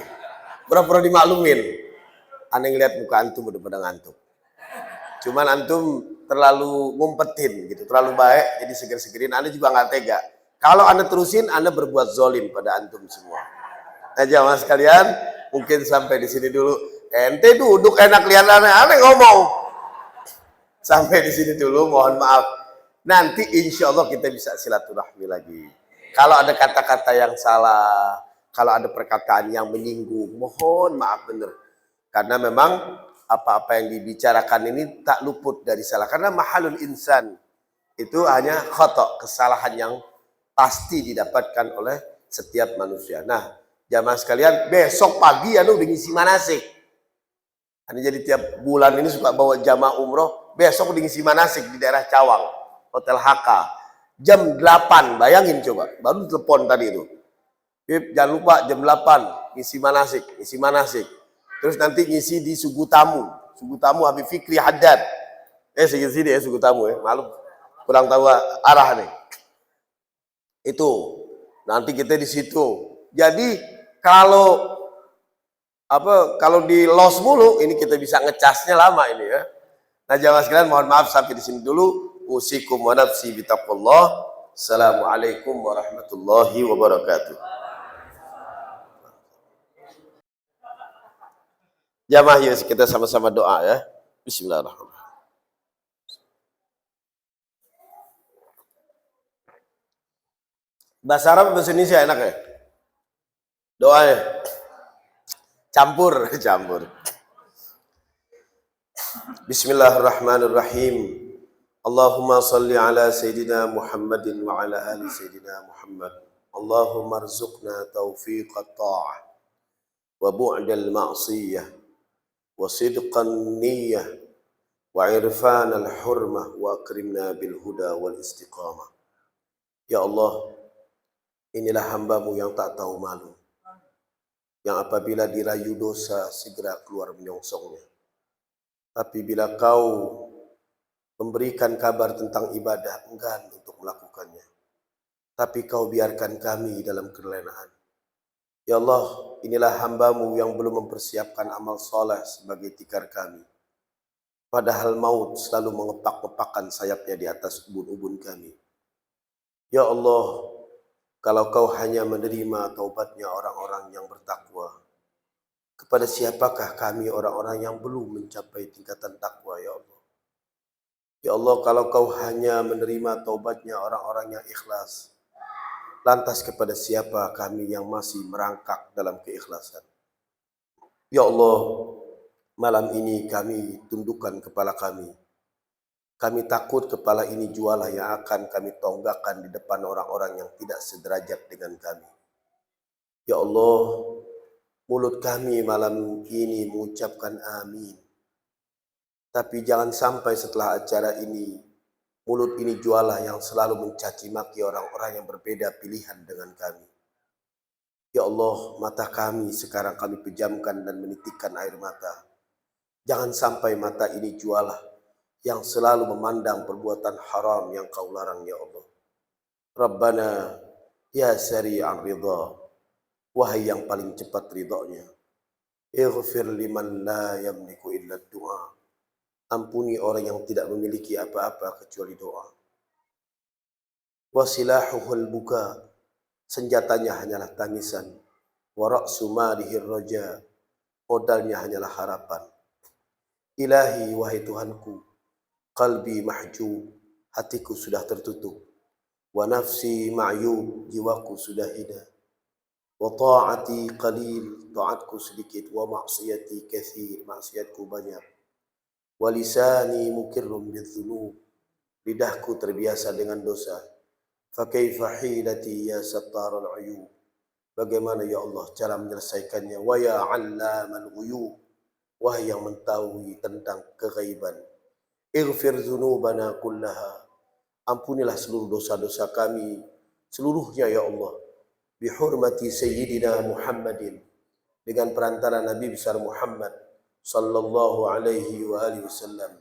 pura-pura dimaklumin. Aneh ngeliat muka antum udah pada ngantuk. Cuman antum terlalu ngumpetin gitu, terlalu baik, jadi seger-segerin. Anda juga nggak tega. Kalau Anda terusin, Anda berbuat zolim pada antum semua. Nah, jamaah sekalian, mungkin sampai di sini dulu. Ente duduk enak lihat aneh ngomong. Sampai di sini dulu, mohon maaf. Nanti insya Allah kita bisa silaturahmi lagi. Kalau ada kata-kata yang salah, kalau ada perkataan yang menyinggung, mohon maaf bener. Karena memang apa-apa yang dibicarakan ini tak luput dari salah. Karena mahalul insan itu hanya khata', kesalahan yang pasti didapatkan oleh setiap manusia. Nah, jamaah sekalian, besok pagi udah ngisi manasik. Ini jadi tiap bulan ini suka bawa jamaah umroh. Besok udah ngisi manasik di daerah Cawang, Hotel HK. Jam 8, bayangin coba. Baru telepon tadi itu. Jangan lupa jam 8 ngisi manasik. Terus nanti ngisi di Sugu Tamu Habib Fikri Haddad. Sini ya Sugu Tamu ya. Malu kurang tahu arah nih. Itu nanti kita di situ. Jadi kalau di los mulu ini kita bisa ngecasnya lama ini ya. Nah, jamaah sekalian mohon maaf sampai di sini dulu. Usikum wa nafsi bitaqullah. Assalamualaikum warahmatullahi wabarakatuh. Jamaah, yuk kita sama-sama doa ya. Bismillahirrahmanirrahim. Bahasa Arab bahasa Indonesia enak ya? Doanya campur. Bismillahirrahmanirrahim. Allahumma salli ala Sayyidina Muhammadin wa ala ali Sayyidina Muhammad. Allahumma arzuqna taufiqat ta'ah wa bu'dal ma'siyah wa sidqan niyyah wa irfanal hurmah wa akrimna bil huda wal istiqamah. Ya Allah, inilah hamba-Mu yang tak tahu malu, yang apabila dirayu dosa segera keluar menyongsongnya. Tapi bila Kau memberikan kabar tentang ibadah, enggan untuk melakukannya. Tapi Kau biarkan kami dalam kelenaan. Ya Allah, inilah hamba-Mu yang belum mempersiapkan amal soleh sebagai tikar kami. Padahal maut selalu mengepak-ngepakkan sayapnya di atas ubun-ubun kami. Ya Allah, kalau Kau hanya menerima taubatnya orang-orang yang bertakwa, kepada siapakah kami orang-orang yang belum mencapai tingkatan takwa, ya Allah? Ya Allah, kalau Kau hanya menerima taubatnya orang-orang yang ikhlas, lantas kepada siapa kami yang masih merangkak dalam keikhlasan? Ya Allah, malam ini kami tundukkan kepala kami. Kami takut kepala ini jualah yang akan kami tonggakkan di depan orang-orang yang tidak sederajat dengan kami. Ya Allah, mulut kami malam ini mengucapkan amin. Tapi jangan sampai setelah acara ini, mulut ini jualah yang selalu mencaci maki orang-orang yang berbeda pilihan dengan kami. Ya Allah, mata kami sekarang kami pejamkan dan menitikkan air mata. Jangan sampai mata ini jualah yang selalu memandang perbuatan haram yang Kau larang, ya Allah. Rabbana ya sari'an ridha, wahai yang paling cepat ridhonya. Ighfir liman la yamliku illa du'a. Ampuni orang yang tidak memiliki apa-apa kecuali doa. Wasilahuhul buka, senjatanya hanyalah tangisan. Wa ra'su malihir raja, modalnya hanyalah harapan. Ilahi, wahai Tuhanku, qalbi mahjub, hatiku sudah tertutup. Wa nafsi ma'yub, jiwaku sudah hina. Wa ta'ati qalil, ta'atku sedikit. Wa maksiyati kathir, maksiatku banyak. Wa lisani mukirrum bidzunub, lidahku terbiasa dengan dosa. Fa kaifa hilati ya sattarul uyub, bagaimana ya Allah cara menyelesaikannya? Wa ya 'allamal ghuyub, wahai yang mengetahui tentang keghaiban. Ighfir dzunubana kullaha, ampunilah seluruh dosa-dosa kami seluruhnya ya Allah. Bi hurmati sayyidina Muhammadin, dengan perantara Nabi besar Muhammad sallallahu alaihi wa alihi wasallam.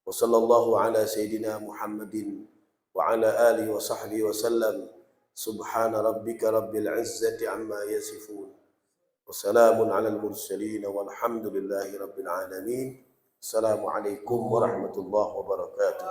Wa sallallahu ala sayyidina Muhammadin wa ala alihi wa sahbihi wasallam. Subhana rabbika rabbil izzati amma yasifun. Wassalamun alal mursalin walhamdulillahi rabbil alamin. Assalamualaikum warahmatullahi wabarakatuh.